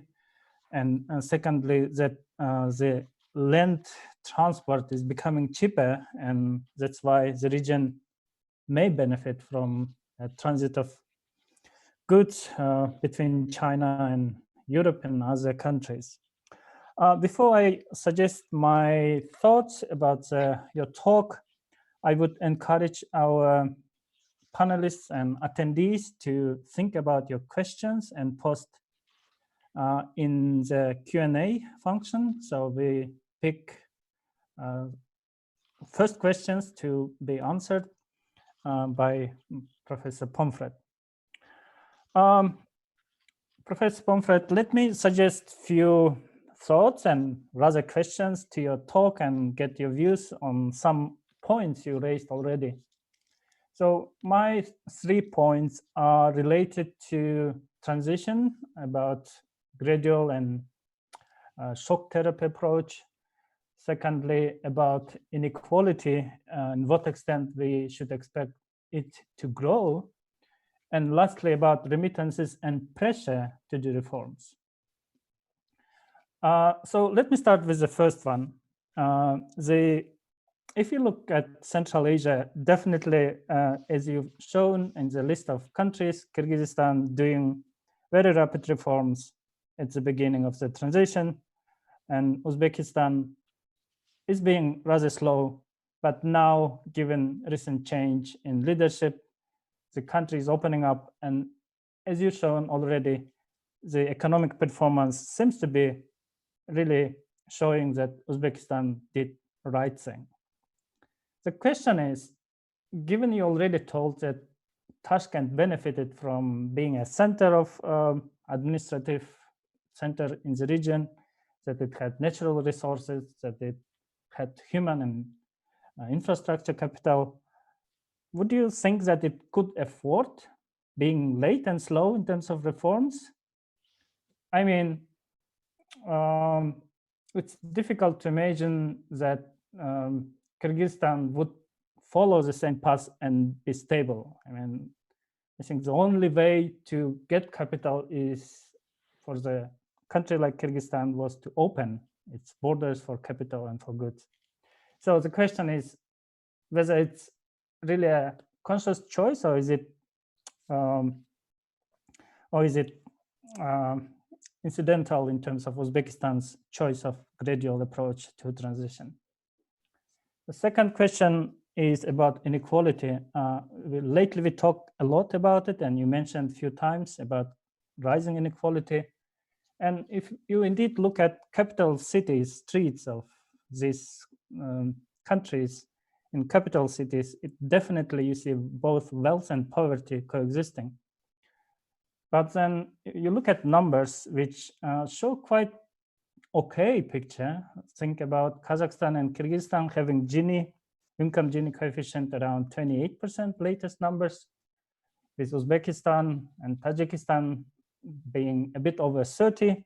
And secondly, that the land transport is becoming cheaper. And that's why the region may benefit from a transit of goods between China and Europe and other countries. Before I suggest my thoughts about your talk, I would encourage our panelists and attendees to think about your questions and post in the Q&A function. So we pick first questions to be answered by Professor Pomfret. Professor Pomfret, let me suggest few thoughts and rather questions to your talk and get your views on some points you raised already. So my 3 points are related to transition, about gradual and shock therapy approach. Secondly, about inequality and what extent we should expect it to grow. And lastly, about remittances and pressure to do reforms. So let me start with the first one. If you look at Central Asia, definitely, as you've shown in the list of countries, Kyrgyzstan doing very rapid reforms at the beginning of the transition, and Uzbekistan is being rather slow, but now, given recent change in leadership, the country is opening up, and as you've shown already, the economic performance seems to be really showing that Uzbekistan did the right thing. The question is, given you already told that Tashkent benefited from being a center of administrative center in the region, that it had natural resources, that it had human and infrastructure capital, would you think that it could afford being late and slow in terms of reforms? I mean, it's difficult to imagine that Kyrgyzstan would follow the same path and be stable. I mean, I think the only way to get capital is for the country like Kyrgyzstan was to open its borders for capital and for goods. So the question is whether it's really a conscious choice, or is it incidental in terms of Uzbekistan's choice of gradual approach to transition? The second question is about inequality. Lately, we talked a lot about it, and you mentioned a few times about rising inequality. And if you indeed look at capital cities, streets of these countries, in capital cities, it definitely you see both wealth and poverty coexisting. But then you look at numbers which show quite okay picture. Think about Kazakhstan and Kyrgyzstan having Gini, income Gini coefficient around 28%, latest numbers, with Uzbekistan and Tajikistan being a bit over 30.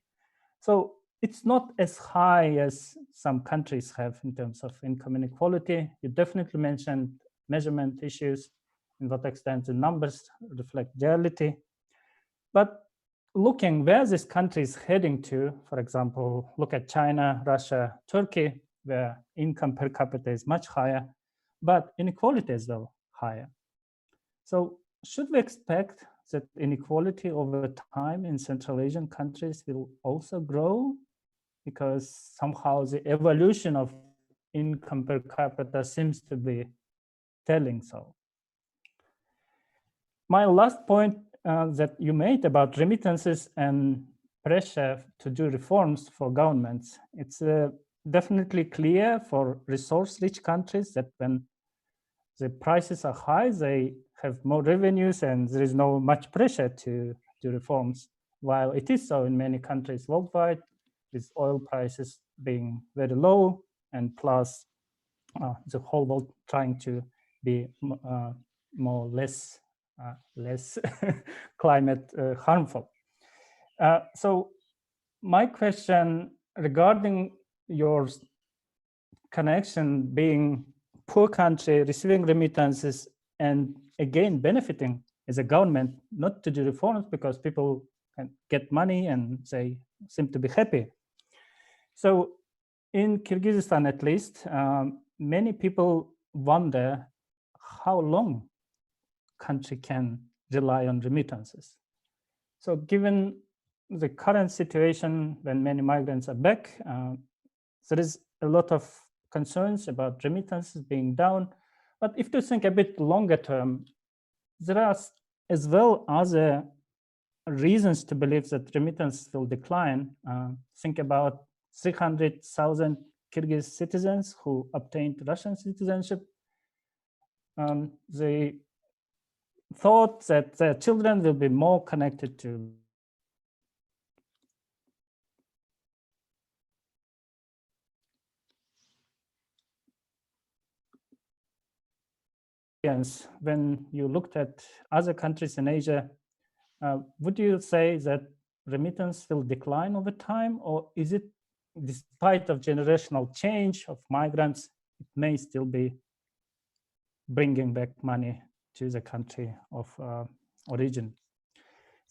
So it's not as high as some countries have in terms of income inequality. You definitely mentioned measurement issues, in what extent the numbers reflect reality. But looking where this country is heading to, for example, look at China, Russia, Turkey, where income per capita is much higher, but inequality is well higher. So should we expect that inequality over time in Central Asian countries will also grow? Because somehow the evolution of income per capita seems to be telling so. My last point that you made about remittances and pressure to do reforms for governments, it's definitely clear for resource-rich countries that when the prices are high, they have more revenues and there is no much pressure to do reforms, while it is so in many countries worldwide, with oil prices being very low, and plus the whole world trying to be more less climate harmful. So my question regarding your connection being poor country receiving remittances and again benefiting as a government not to do reforms because people can get money and they seem to be happy. So in Kyrgyzstan, at least, many people wonder how long country can rely on remittances. So given the current situation when many migrants are back, there is a lot of concerns about remittances being down. But if you think a bit longer term, there are as well other reasons to believe that remittances will decline. Think about 300,000 Kyrgyz citizens who obtained Russian citizenship. They thought that their children will be more connected to when you looked at other countries in Asia. Would you say that remittance will decline over time, or is it, despite of generational change of migrants, it may still be bringing back money to the country of origin?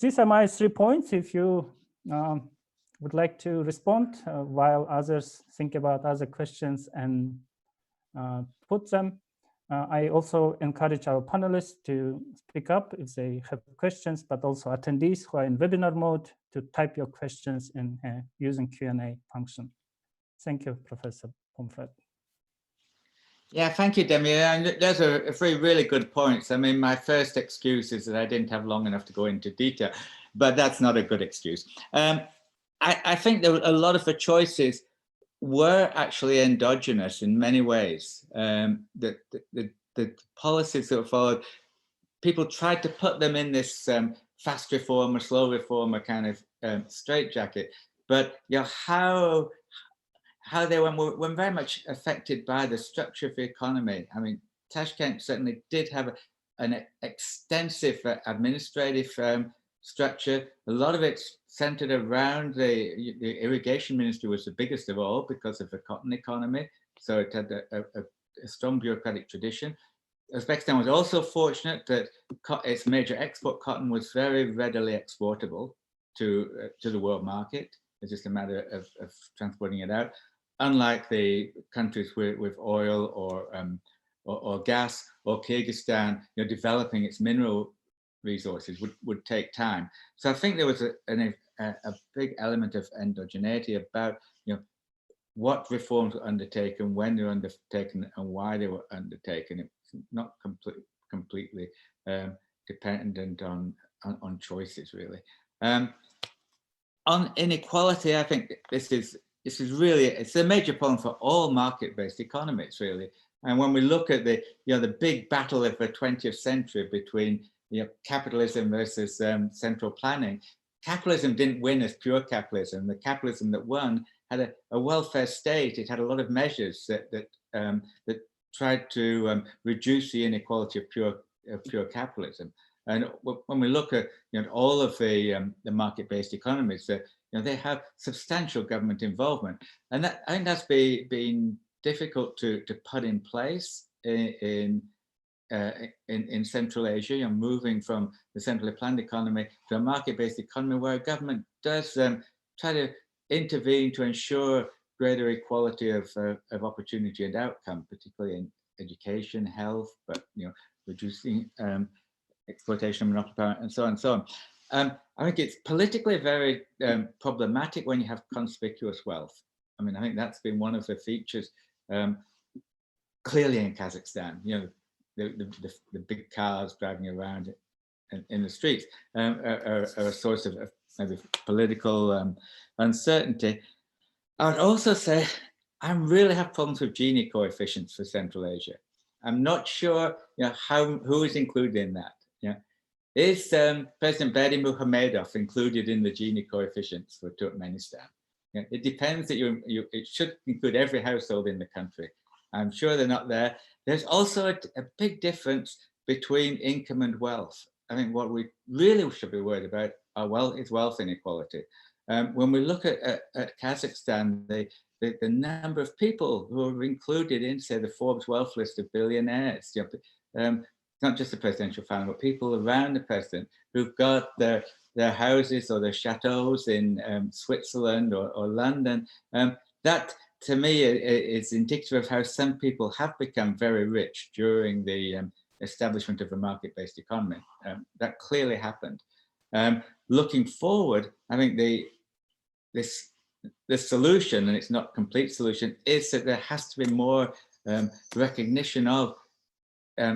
These are my 3 points. If you would like to respond while others think about other questions and put them. I also encourage our panelists to speak up if they have questions, but also attendees who are in webinar mode to type your questions in using Q&A function. Thank you, Professor Pomfret. Yeah, thank you, Demi. And those are 3 really good points. I mean, my first excuse is that I didn't have long enough to go into detail, but that's not a good excuse. I think there were a lot of the choices were actually endogenous in many ways. The policies that were followed, people tried to put them in this fast reformer, slow reformer kind of straitjacket, but you know, how they were very much affected by the structure of the economy. I mean, Tashkent certainly did have an extensive administrative structure. A lot of it's centered around the irrigation ministry was the biggest of all because of the cotton economy. So it had a strong bureaucratic tradition. Uzbekistan was also fortunate that its major export cotton was very readily exportable to the world market. It's just a matter of transporting it out. Unlike the countries with oil or gas, or Kyrgyzstan, you know, developing its mineral resources would take time. So I think there was a big element of endogeneity about, you know, what reforms were undertaken, when they were undertaken, and why they were undertaken. It's not completely dependent on choices, really. On inequality, I think this is really, it's a major problem for all market-based economies, really. And when we look at the big battle of the 20th century between capitalism versus central planning, capitalism didn't win as pure capitalism. The capitalism that won had a welfare state. It had a lot of measures that tried to reduce the inequality of pure capitalism. And when we look at all of the market-based economies, they have substantial government involvement, and I think that's been difficult to put in place in Central Asia. Moving from the centrally planned economy to a market-based economy where government does try to intervene to ensure greater equality of opportunity and outcome, particularly in education, health, but reducing exploitation of monopoly power, and so on and so on. I think it's politically very problematic when you have conspicuous wealth. I mean, I think that's been one of the features clearly in Kazakhstan. The big cars driving around in the streets are a source of maybe political uncertainty. I would also say I really have problems with Gini coefficients for Central Asia. I'm not sure who is included in that. Is President Berdy Muhamedov included in the Gini coefficients for Turkmenistan? It depends that it should include every household in the country. I'm sure they're not there. There's also a big difference between income and wealth. I think what we really should be worried about is wealth inequality. When we look at Kazakhstan, the number of people who are included in, say, the Forbes wealth list of billionaires, not just the presidential family, but people around the president who've got their houses or their chateaus in Switzerland or London. That, to me, is indicative of how some people have become very rich during the establishment of a market-based economy. That clearly happened. Looking forward, I think the solution, and it's not a complete solution, is that there has to be more recognition of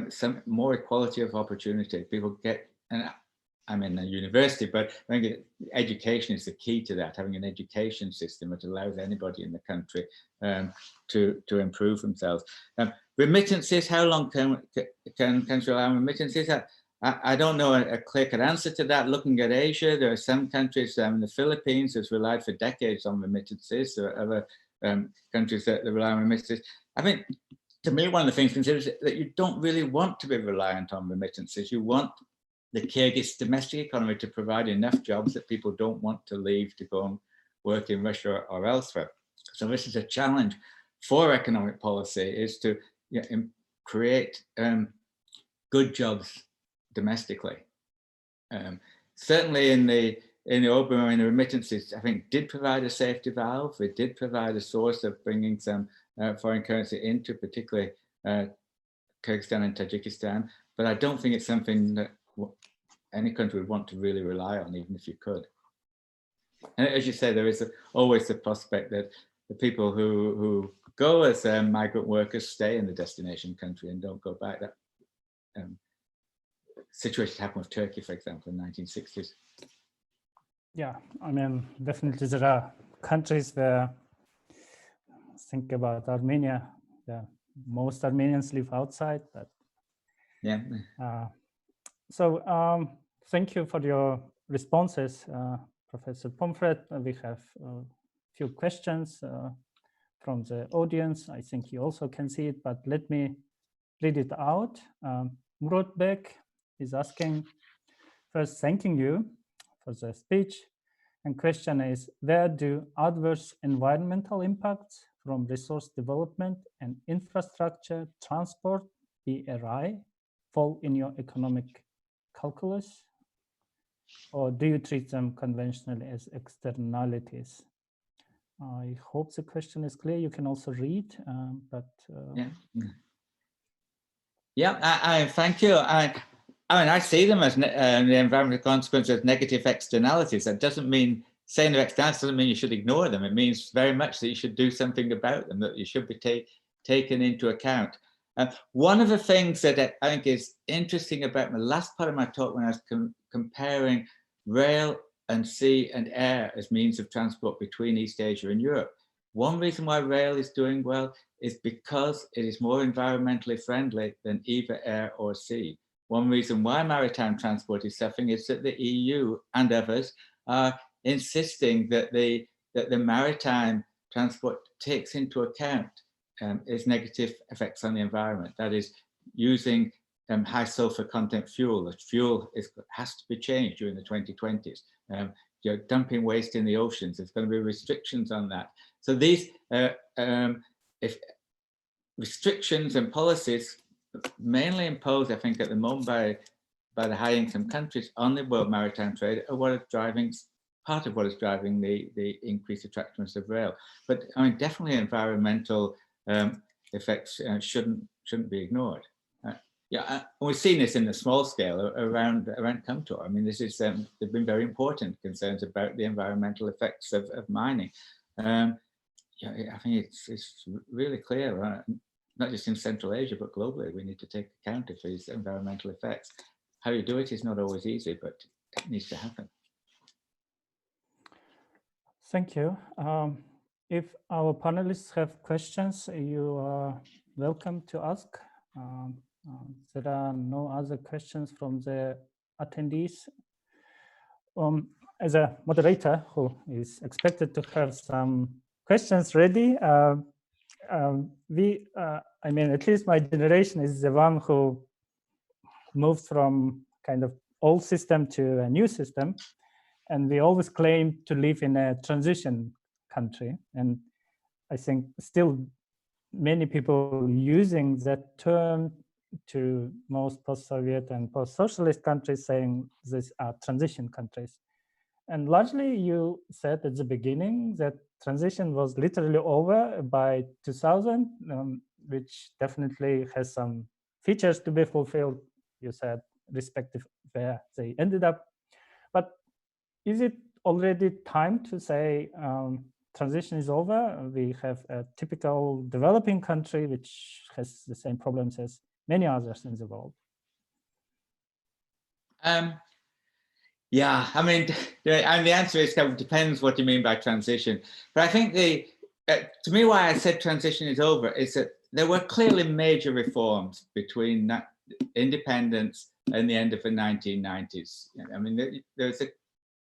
some more equality of opportunity. People get, and I'm in a university, but I think education is the key to that, having an education system that allows anybody in the country to improve themselves. Remittances, how long can countries allow remittances? I don't know a clear-cut answer to that. Looking at Asia, there are some countries, the Philippines has relied for decades on remittances. There are other countries that rely on remittances. I think, to me, one of the things considered is that you don't really want to be reliant on remittances. You want the Kyrgyz domestic economy to provide enough jobs that people don't want to leave to go and work in Russia or elsewhere. So this is a challenge for economic policy, is to create good jobs domestically. Certainly in the open and the remittances, I think, did provide a safety valve. It did provide a source of bringing some foreign currency into particularly Kyrgyzstan and Tajikistan. But I don't think it's something that any country would want to really rely on, even if you could. And as you say, there is always the prospect that the people who go as migrant workers stay in the destination country and don't go back. That situation happened with Turkey, for example, in the 1960s. Yeah, I mean, definitely there are countries where, think about Armenia, yeah, most Armenians live outside, but yeah. So thank you for your responses, Professor Pomfret. We have a few questions from the audience. I think you also can see it, but let me read it out. Murat Bek is asking, first, thanking you for the speech. And question is, where do adverse environmental impacts from resource development and infrastructure, transport, BRI, fall in your economic calculus? Or do you treat them conventionally as externalities? I hope the question is clear. You can also read, Yeah, I thank you. I mean, I see them as the environmental consequences as negative externalities. That doesn't mean, saying they're externalities doesn't mean you should ignore them. It means very much that you should do something about them, that you should be taken into account. One of the things that I think is interesting about the last part of my talk, when I was comparing rail and sea and air as means of transport between East Asia and Europe, one reason why rail is doing well is because it is more environmentally friendly than either air or sea. One reason why maritime transport is suffering is that the EU and others are insisting that the maritime transport takes into account its negative effects on the environment. That is, using high sulfur content fuel. The fuel has to be changed during the 2020s. You're dumping waste in the oceans. There's going to be restrictions on that. So these restrictions and policies, mainly imposed, I think, at the moment by the high-income countries on the world maritime trade, are what is driving, part of what is driving the increased attractiveness of rail. But I mean, definitely environmental effects shouldn't be ignored. Yeah, we've seen this in the small scale around Kyrgyzstan. I mean, this is there've been very important concerns about the environmental effects of mining. Yeah, I think it's really clear, not just in Central Asia, but globally, we need to take account of these environmental effects. How you do it is not always easy, but it needs to happen. Thank you. If our panelists have questions, you are welcome to ask. There are no other questions from the attendees. As a moderator who is expected to have some questions ready, I mean, at least my generation is the one who moved from kind of old system to a new system. And we always claim to live in a transition country. And I think still many people using that term to most post-Soviet and post-socialist countries, saying these are transition countries. And largely you said at the beginning that transition was literally over by 2000, which definitely has some features to be fulfilled. You said respective where they ended up. But is it already time to say transition is over? We have a typical developing country which has the same problems as many others in the world. Yeah, I mean, and the answer is kind of depends what you mean by transition. But I think to me, why I said transition is over is that there were clearly major reforms between independence in the end of the 1990s. I mean, there's a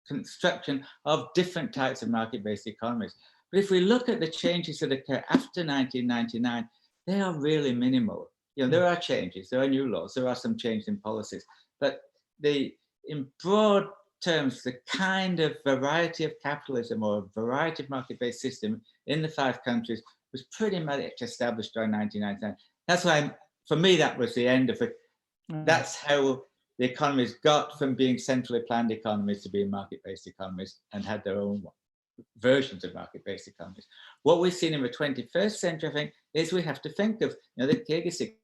construction of different types of market-based economies. But if we look at the changes that occur after 1999, they are really minimal. There are changes, there are new laws, there are some changes in policies, but in broad terms, the kind of variety of capitalism or variety of market-based system in the 5 countries was pretty much established by 1999. That's why, for me, that was the end of it. That's how the economies got from being centrally planned economies to being market-based economies, and had their own versions of market-based economies. What we've seen in the 21st century, I think, is we have to think of the Kyrgyz.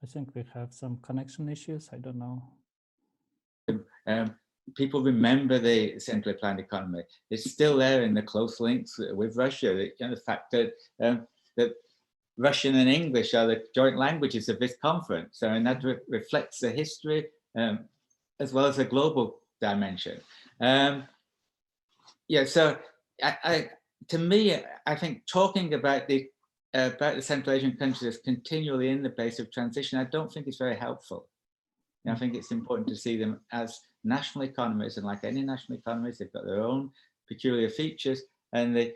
I think we have some connection issues. I don't know. People remember the centrally planned economy. It's still there in the close links with Russia. The fact that that Russian and English are the joint languages of this conference, and that reflects the history as well as a global dimension. So to me, I think talking about the Central Asian countries as continually in the place of transition, I don't think it's very helpful. I think it's important to see them as national economies, and like any national economies, they've got their own peculiar features. And the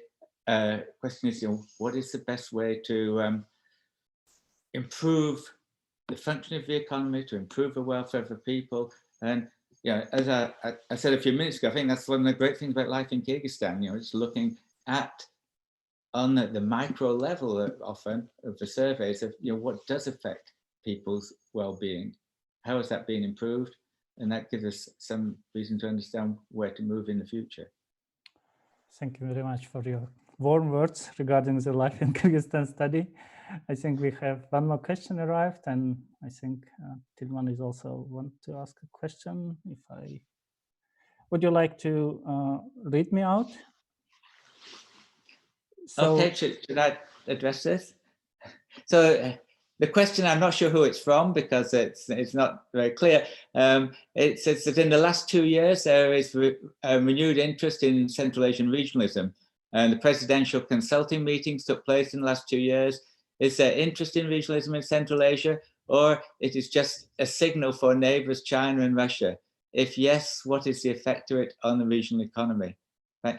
question is, what is the best way to improve the function of the economy, to improve the welfare of the people? And as I said a few minutes ago, I think that's one of the great things about life in Kyrgyzstan. It's looking at on the micro level often of the surveys of what does affect people's well-being. How has that been improved? And that gives us some reason to understand where to move in the future. Thank you very much for your warm words regarding the life in Kyrgyzstan study. I think we have one more question arrived, and I think Tilman is also want to ask a question. Would you like to read me out? So, okay, should I address this? So the question, I'm not sure who it's from because it's not very clear. It says that in the last 2 years, there is a renewed interest in Central Asian regionalism, and the presidential consulting meetings took place in the last 2 years. Is there interest in regionalism in Central Asia, or it is just a signal for neighbors China and Russia? If yes, what is the effect of it on the regional economy? Right.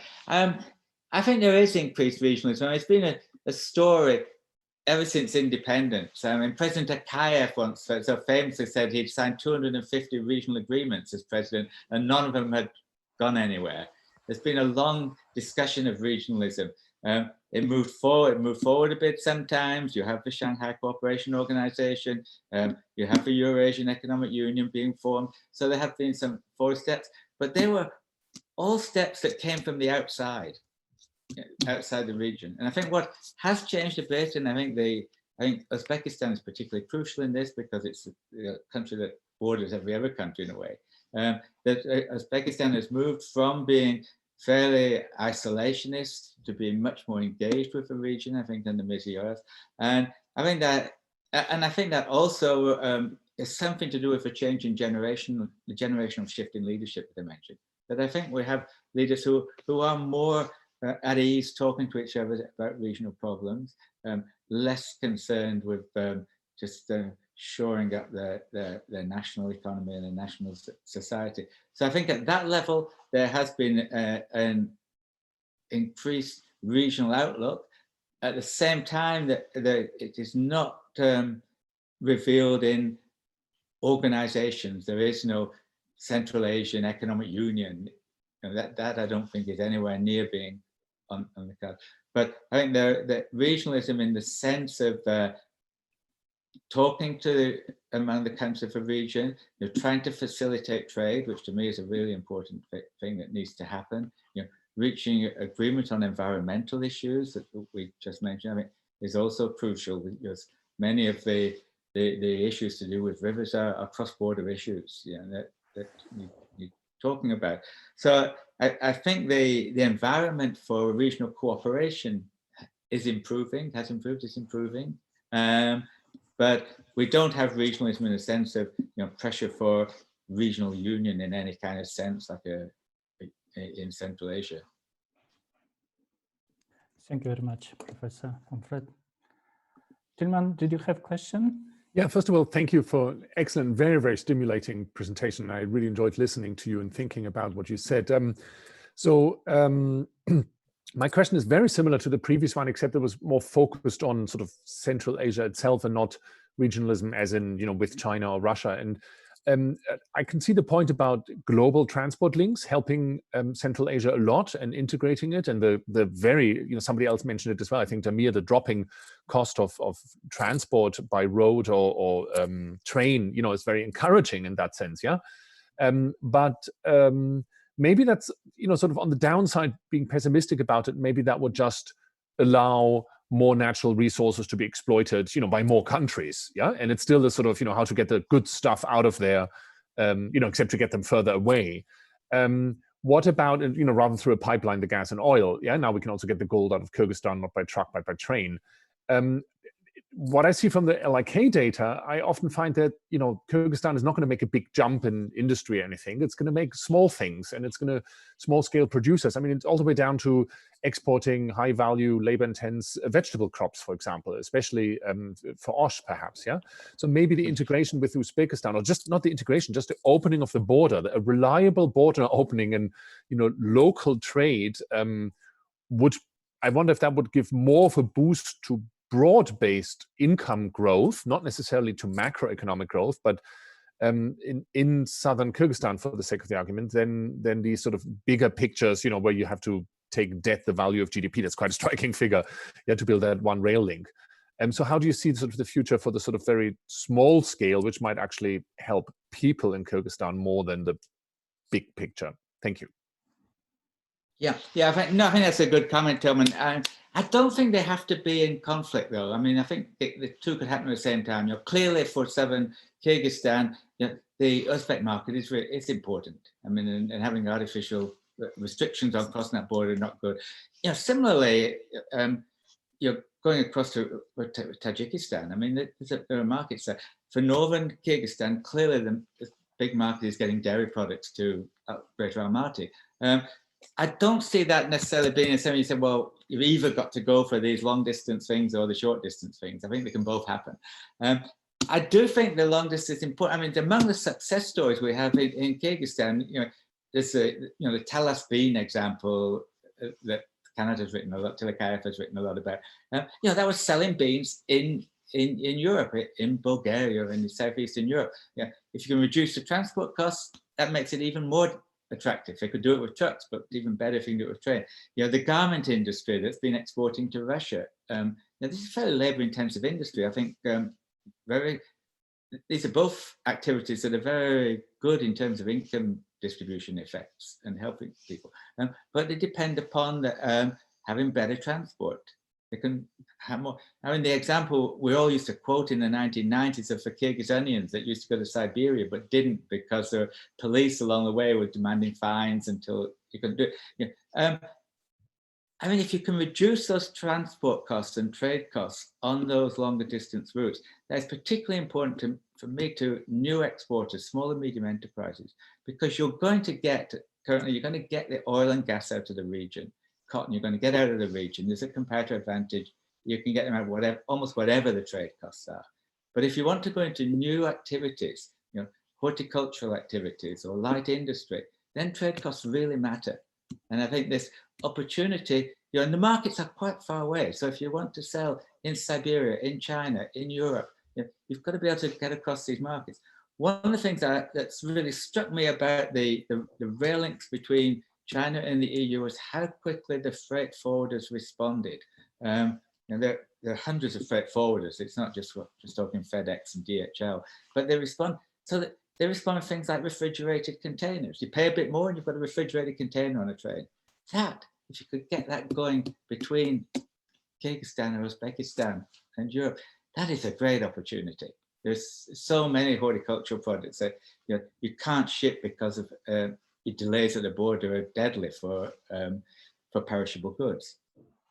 I think there is increased regionalism. It's been a story ever since independence. I mean, President Akayev once so famously said he'd signed 250 regional agreements as president, and none of them had gone anywhere. There's been a long discussion of regionalism. It moved forward a bit sometimes. You have the Shanghai Cooperation Organization, you have the Eurasian Economic Union being formed. So there have been some forward steps, but they were all steps that came from the outside the region. And I think what has changed a bit, and I think Uzbekistan is particularly crucial in this because it's a country that borders every other country in a way, that Uzbekistan has moved from being fairly isolationist to being much more engaged with the region, I think, than the Middle-earth. And I think that also is something to do with a change in the generational shift in leadership that I mentioned. That I think we have leaders who are more at ease talking to each other about regional problems, less concerned with just shoring up their national economy and their national society. So I think at that level, there has been an increased regional outlook. At the same time, that it is not revealed in organizations. There is no Central Asian Economic Union. That I don't think is anywhere near being on the card. But I think the regionalism in the sense of talking among the countries of the region, trying to facilitate trade, which to me is a really important thing that needs to happen. Reaching agreement on environmental issues that we just mentioned, I mean, is also crucial because many of the issues to do with rivers are cross-border issues. That you're talking about. So I think the environment for regional cooperation is improving, has improved, is improving. But we don't have regionalism in the sense of pressure for regional union in any kind of sense, like in Central Asia. Thank you very much, Professor Pomfret. Tilman, did you have a question? Yeah, first of all, thank you for an excellent, very, very stimulating presentation. I really enjoyed listening to you and thinking about what you said. My question is very similar to the previous one, except it was more focused on sort of Central Asia itself and not regionalism as in, with China or Russia. And I can see the point about global transport links helping Central Asia a lot and integrating it. And the very, somebody else mentioned it as well. I think, Damir, the dropping cost of transport by road or train, is very encouraging in that sense. Yeah. Maybe that's, sort of on the downside, being pessimistic about it, maybe that would just allow more natural resources to be exploited, by more countries. Yeah. And it's still the sort of, how to get the good stuff out of there, except to get them further away. What about, rather through a pipeline, the gas and oil? Yeah. Now we can also get the gold out of Kyrgyzstan, not by truck, but by train. What I see from the LiK data, I often find that, Kyrgyzstan is not going to make a big jump in industry or anything. It's going to make small things, and it's going to small scale producers. I mean, it's all the way down to exporting high value, labor intense vegetable crops, for example, especially for Osh, perhaps. Yeah. So maybe the integration with Uzbekistan, or just not the integration, just the opening of the border, a reliable border opening and, local trade I wonder if that would give more of a boost to broad-based income growth, not necessarily to macroeconomic growth, but in southern Kyrgyzstan, for the sake of the argument, then these sort of bigger pictures, where you have to take debt, the value of GDP, that's quite a striking figure, you have to build that one rail link. So how do you see sort of the future for the sort of very small scale, which might actually help people in Kyrgyzstan more than the big picture? Thank you. Yeah, I think that's a good comment, Tilman. I don't think they have to be in conflict, though. I mean, I think the two could happen at the same time. Clearly for southern Kyrgyzstan, the Uzbek market is important. I mean, and having artificial restrictions on crossing that border are not good. Similarly, going across to Tajikistan. I mean, there are markets there. For northern Kyrgyzstan, clearly the big market is getting dairy products to Greater Almaty. I don't see that necessarily being the same. You said, well, you've either got to go for these long distance things or the short distance things. I think they can both happen. I do think the long distance is important. I mean, among the success stories we have in Kyrgyzstan, there's the Talas bean example that Canada's written a lot, Tilakayev has written a lot about. That was selling beans in Europe, in Bulgaria, in southeastern Europe. If you can reduce the transport costs, that makes it even more attractive. They could do it with trucks, but even better if you can do it with train. The garment industry that's been exporting to Russia. This is a fairly labor-intensive industry. I think these are both activities that are very good in terms of income distribution effects and helping people. But they depend upon having better transport. They can have more. I mean, the example we all used to quote in the 1990s of the Kyrgyzstanians that used to go to Siberia but didn't because the police along the way were demanding fines until you could do it. I mean, if you can reduce those transport costs and trade costs on those longer distance routes, that's particularly important for me to new exporters, small and medium enterprises, because you're going to get the oil and gas out of the region. Cotton you're going to get out of the region. There's a comparative advantage. You can get them out almost whatever the trade costs are. But if you want to go into new activities, horticultural activities or light industry, then trade costs really matter. And I think this opportunity, and the markets are quite far away. So if you want to sell in Siberia, in China, in Europe, you've got to be able to get across these markets. One of the things that's really struck me about the rail links between China and the EU was how quickly the freight forwarders responded. There are hundreds of freight forwarders. It's not just talking FedEx and DHL, but they respond. So that they respond to things like refrigerated containers. You pay a bit more and you've got a refrigerated container on a train. If you could get that going between Kyrgyzstan or Uzbekistan and Europe, that is a great opportunity. There's so many horticultural products that you can't ship because of delays at the border are deadly for perishable goods.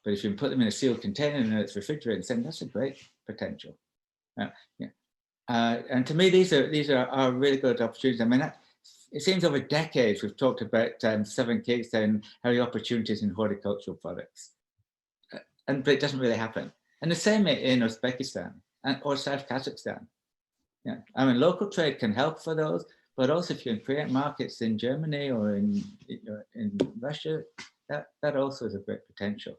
But if you can put them in a sealed container and it's refrigerated, then that's a great potential. And to me, these are really good opportunities. I mean, it seems over decades we've talked about southern Kyrgyzstan, how the opportunities in horticultural products. but it doesn't really happen. And the same in Uzbekistan or South Kazakhstan. Yeah, I mean, local trade can help for those, but also if you can create markets in Germany or in Russia, that also is a great potential.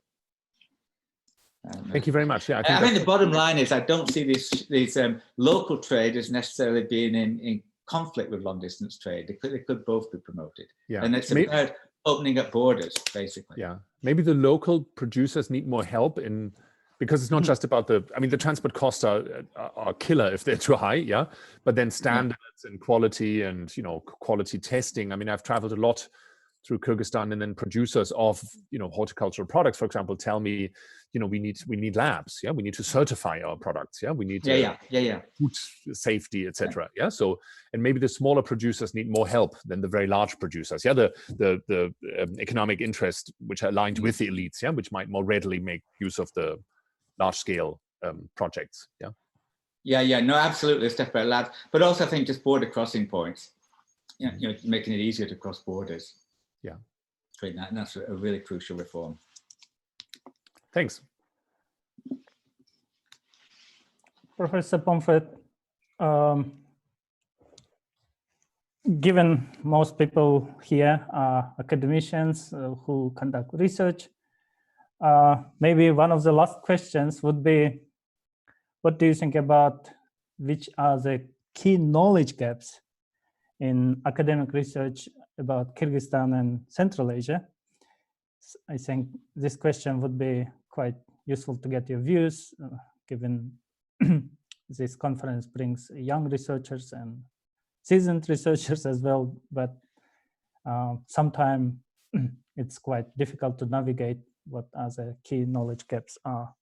Thank you very much. Yeah, I think the bottom line is I don't see these local trade as necessarily being in conflict with long distance trade. They could both be promoted. Yeah. And it's about opening up borders, basically. Yeah, maybe the local producers need more help because it's not just about the transport costs are killer if they're too high, yeah. But then standards and quality and quality testing. I mean, I've traveled a lot through Kyrgyzstan, and then producers of horticultural products, for example, tell me, we need labs, yeah, we need to certify our products, yeah, we need food safety, etc. Yeah, so and maybe the smaller producers need more help than the very large producers. Yeah, the economic interest which are aligned with the elites, yeah, which might more readily make use of the large scale projects. Yeah. No, absolutely, stuff about labs, but also I think just border crossing points. Making it easier to cross borders. Yeah, and that's a really crucial reform. Thanks, Professor Pomfret. Given most people here are academicians who conduct research, maybe one of the last questions would be, what do you think about which are the key knowledge gaps in academic research about Kyrgyzstan and Central Asia? I think this question would be quite useful to get your views, given this conference brings young researchers and seasoned researchers as well, but sometimes it's quite difficult to navigate what are the key knowledge gaps are.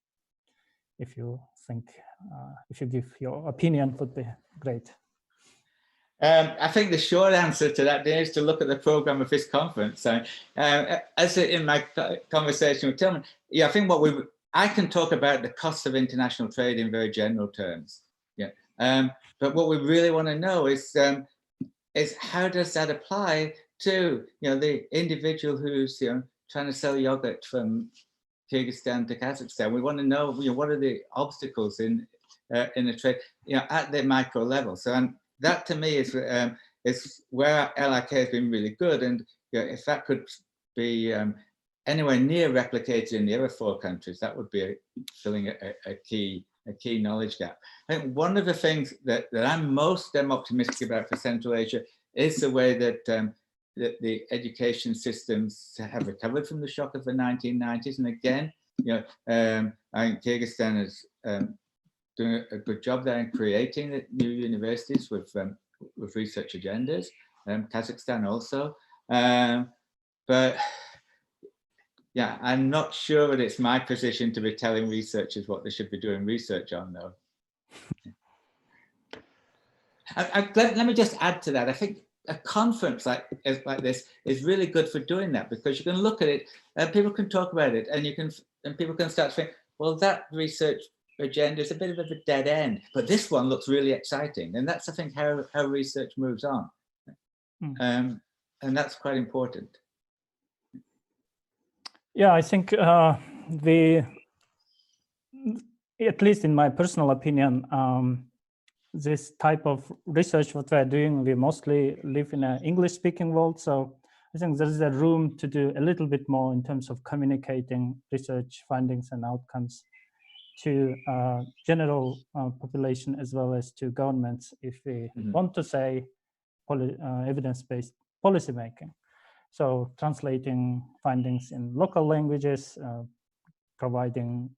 If you think, if you give your opinion, would be great. I think the short answer to that is to look at the program of this conference. As in my conversation with Tillman, I think I can talk about the costs of international trade in very general terms. But what we really want to know is how does that apply to the individual who's trying to sell yogurt from Kyrgyzstan to Kazakhstan. We want to know what are the obstacles in the trade at the micro level. So that to me is where LiK has been really good, and if that could be anywhere near replicated in the other 4 countries, that would be filling a key knowledge gap. I think one of the things that I'm most optimistic about for Central Asia is the way that the education systems have recovered from the shock of the 1990s. And again, I think Kyrgyzstan is doing a good job there in creating new universities with research agendas. Kazakhstan also, but yeah, I'm not sure that it's my position to be telling researchers what they should be doing research on, though. Let me just add to that. I think a conference like this is really good for doing that, because you can look at it and people can talk about it, and people can start to think, well, that research agenda is a bit of a dead end, but this one looks really exciting. And that's, I think, how research moves on. And that's quite important. Yeah, I think at least in my personal opinion, this type of research, what we're doing, we mostly live in an English-speaking world. So I think there is a room to do a little bit more in terms of communicating research findings and outcomes to general population as well as to governments if we want to say evidence-based policy making. So translating findings in local languages, providing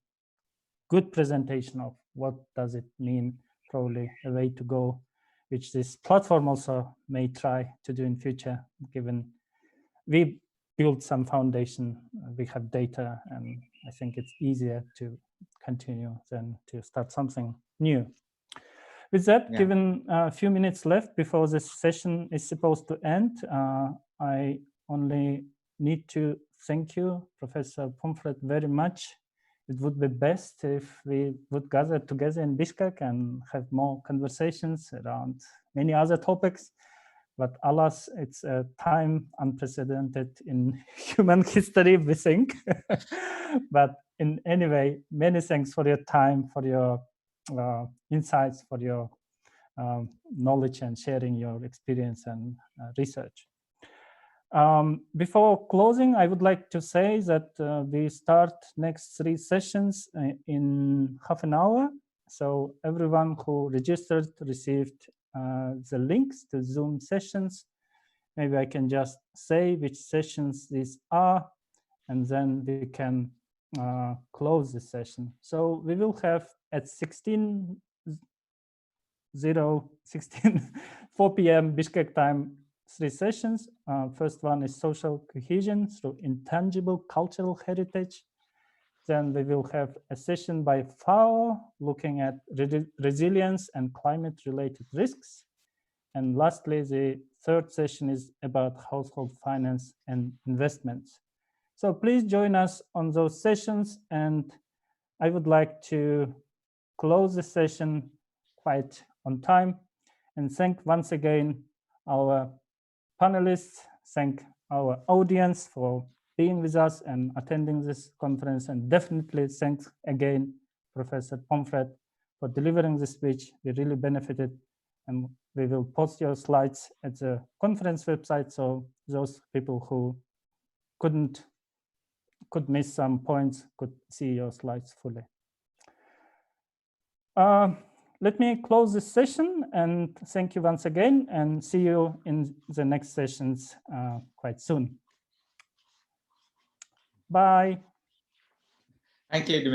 good presentation of what does it mean, probably a way to go, which this platform also may try to do in future, given we build some foundation, we have data, and I think it's easier to continue than to start something new. With that, given a few minutes left before this session is supposed to end, I only need to thank you, Professor Pomfret, very much. It would be best if we would gather together in Bishkek and have more conversations around many other topics. But alas, it's a time unprecedented in human history, we think. But in any way, many thanks for your time, for your insights, for your knowledge and sharing your experience and research. Before closing, I would like to say that we start next 3 sessions in half an hour. So everyone who registered received the links to Zoom sessions. Maybe I can just say which sessions these are, and then we can close the session. So we will have at 4 p.m. Bishkek time 3 sessions. First one is social cohesion through intangible cultural heritage. Then we will have a session by FAO looking at resilience and climate-related risks. And lastly, the 3rd session is about household finance and investments. So please join us on those sessions. And I would like to close the session quite on time and thank once again our panelists, thank our audience for being with us and attending this conference, and definitely thanks again Professor Pomfret for delivering the speech. We really benefited, and we will post your slides at the conference website, so those people who could miss some points could see your slides fully. Let me close this session and thank you once again, and see you in the next sessions quite soon. Bye. Thank you.